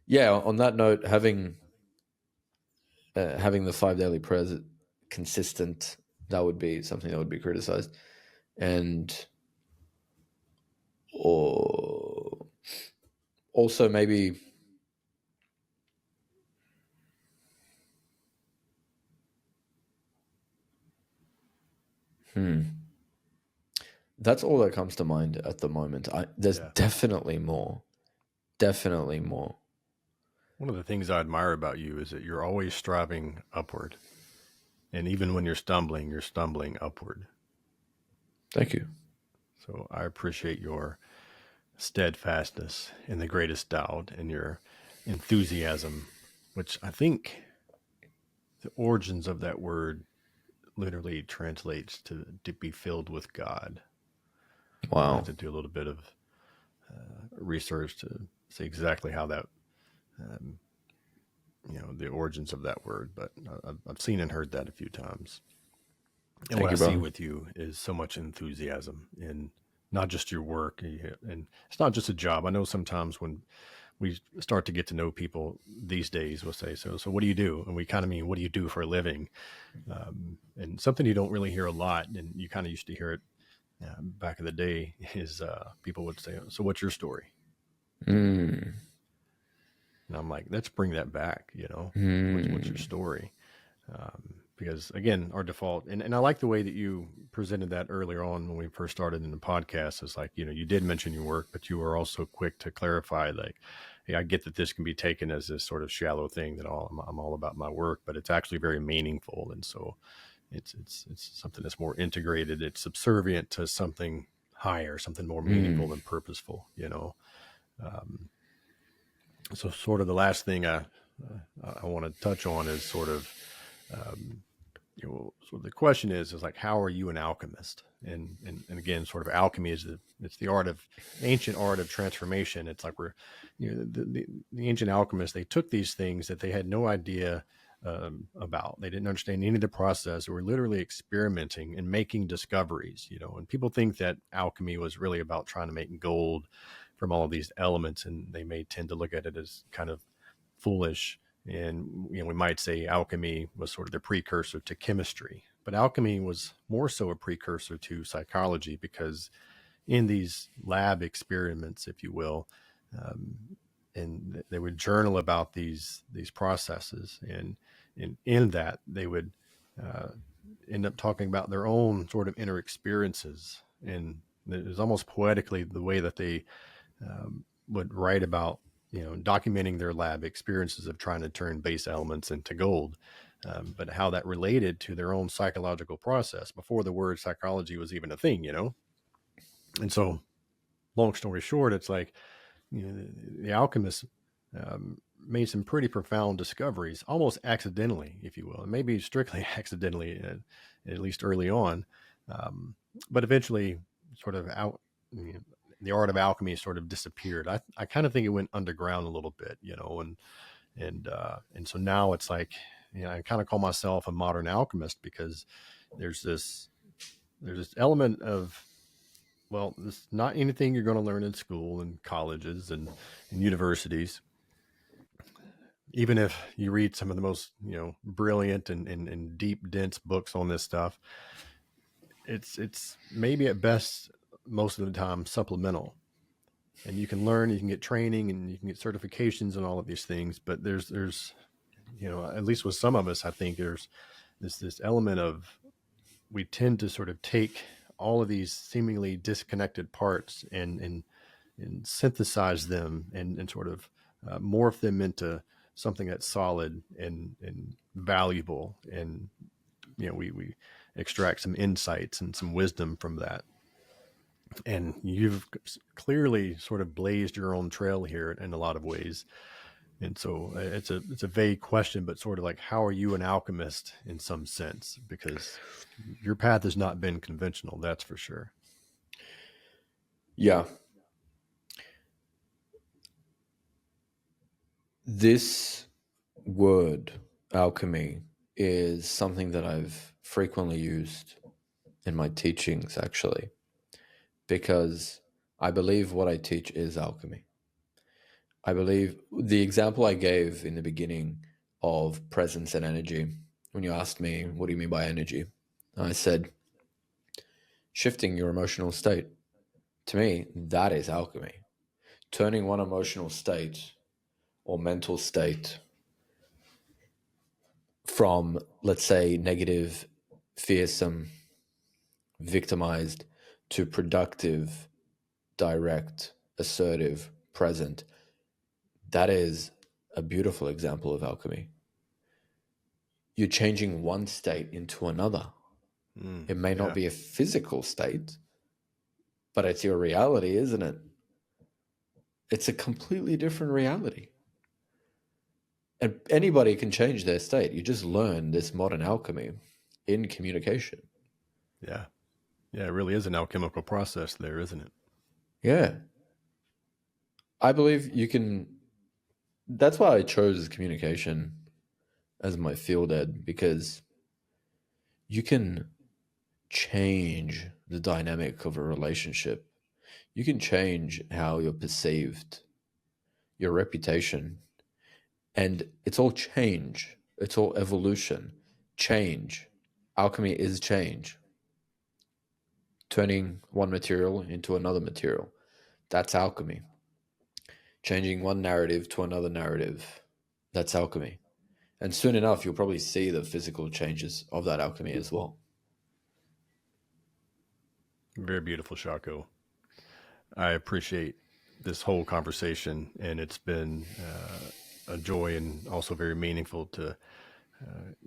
yeah, on that note, having the 5 daily prayers consistent, that would be something that would be criticized. And or also maybe that's all that comes to mind at the moment. There's definitely more. Definitely more. One of the things I admire about you is that you're always striving upward. And even when you're stumbling upward. Thank you. So I appreciate your steadfastness in the greatest doubt and your enthusiasm, which I think the origins of that word literally translates to be filled with God. Wow. I have to do a little bit of research to see exactly how that the origins of that word, but I've seen and heard that a few times. And Thank what I you, see bro. with you is so much enthusiasm in not just your work, and it's not just a job. I know sometimes when we start to get to know people these days, we'll say, so what do you do? And we kind of mean, what do you do for a living? And something you don't really hear a lot, and you kind of used to hear it back in the day, is people would say, so what's your story? Mm. And I'm like, let's bring that back, what's your Mm. story? Because again, our default, and I like the way that you presented that earlier on when we first started in the podcast, is like, you did mention your work, but you were also quick to clarify, like, hey, I get that this can be taken as this sort of shallow thing that I'm all about my work, but it's actually very meaningful. And so it's something that's more integrated. It's subservient to something higher, something more meaningful Mm. and purposeful. So sort of the last thing I want to touch on is sort of, um, so the question is like, how are you an alchemist? And again, sort of alchemy is it's the ancient art of transformation. It's like the ancient alchemists, they took these things that they had no idea about. They didn't understand any of the process. They were literally experimenting and making discoveries, and people think that alchemy was really about trying to make gold from all of these elements. And they may tend to look at it as kind of foolish. And we might say alchemy was sort of the precursor to chemistry, but alchemy was more so a precursor to psychology, because in these lab experiments, if you will, um, and they would journal about these processes, and in that they would uh, end up talking about their own sort of inner experiences, and it was almost poetically the way that they would write about, documenting their lab experiences of trying to turn base elements into gold, but how that related to their own psychological process before the word psychology was even a thing. And so, long story short, it's like, the alchemists made some pretty profound discoveries, almost accidentally, if you will, and maybe strictly accidentally, at least early on, um, but eventually, sort of out. You know, the art of alchemy sort of disappeared. I kind of think it went underground a little bit, and so now it's like, I kind of call myself a modern alchemist, because there's this element of, well, it's not anything you're going to learn in school and colleges and universities. Even if you read some of the most, brilliant and deep, dense books on this stuff, it's maybe at best, most of the time, supplemental. And you can learn, you can get training, and you can get certifications and all of these things. But there's, at least with some of us, I think there's this element of, we tend to sort of take all of these seemingly disconnected parts and synthesize them, and sort of morph them into something that's solid and valuable. And, we extract some insights and some wisdom from that. And you've clearly sort of blazed your own trail here in a lot of ways. And so it's a vague question, but sort of like, how are you an alchemist in some sense? Because your path has not been conventional, that's for sure. Yeah. This word, alchemy, is something that I've frequently used in my teachings, actually, because I believe what I teach is alchemy. I believe the example I gave in the beginning of presence and energy, when you asked me, what do you mean by energy? I said, shifting your emotional state. To me, that is alchemy. Turning one emotional state or mental state from, let's say, negative, fearsome, victimized, to productive, direct, assertive, present. That is a beautiful example of alchemy. You're changing one state into another. It may not Yeah. be a physical state, but it's your reality, isn't it? It's a completely different reality. And anybody can change their state. You just learn this modern alchemy in communication. Yeah. Yeah. It really is an alchemical process there, isn't it? Yeah. I believe you can That's why I chose communication as my field ed, because you can change the dynamic of a relationship. You can change how you're perceived, your reputation, and it's all change. It's all evolution, change. Alchemy is change, turning one material into another material. That's alchemy. Changing one narrative to another narrative. That's alchemy. And soon enough, you'll probably see the physical changes of that alchemy as well. Very beautiful, Shako. I appreciate this whole conversation, and it's been a joy and also very meaningful to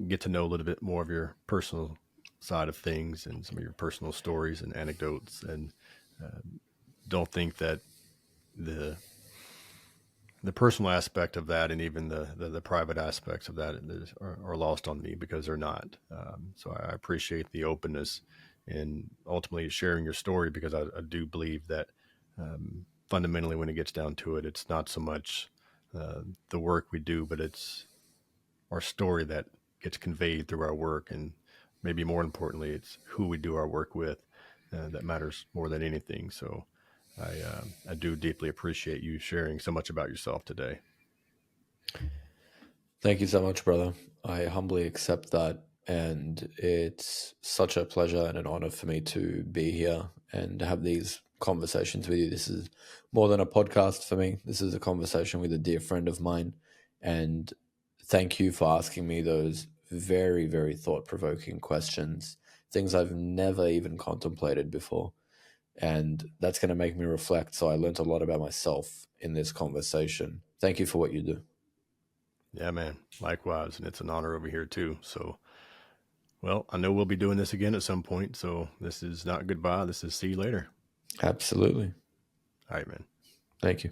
get to know a little bit more of your personal side of things and some of your personal stories and anecdotes. And don't think that the personal aspect of that and even the private aspects of that are lost on me, because they're not. So I appreciate the openness and ultimately sharing your story, because I do believe that fundamentally, when it gets down to it, it's not so much the work we do, but it's our story that gets conveyed through our work. And maybe more importantly, it's who we do our work with that matters more than anything. So I do deeply appreciate you sharing so much about yourself today. Thank you so much, brother. I humbly accept that. And it's such a pleasure and an honor for me to be here and have these conversations with you. This is more than a podcast for me. This is a conversation with a dear friend of mine. And thank you for asking me those very, very thought provoking questions, things I've never even contemplated before. And that's going to make me reflect. So I learned a lot about myself in this conversation. Thank you for what you do. Yeah, man. Likewise. And it's an honor over here too. So, well, I know we'll be doing this again at some point. So this is not goodbye. This is see you later. Absolutely. All right, man. Thank you.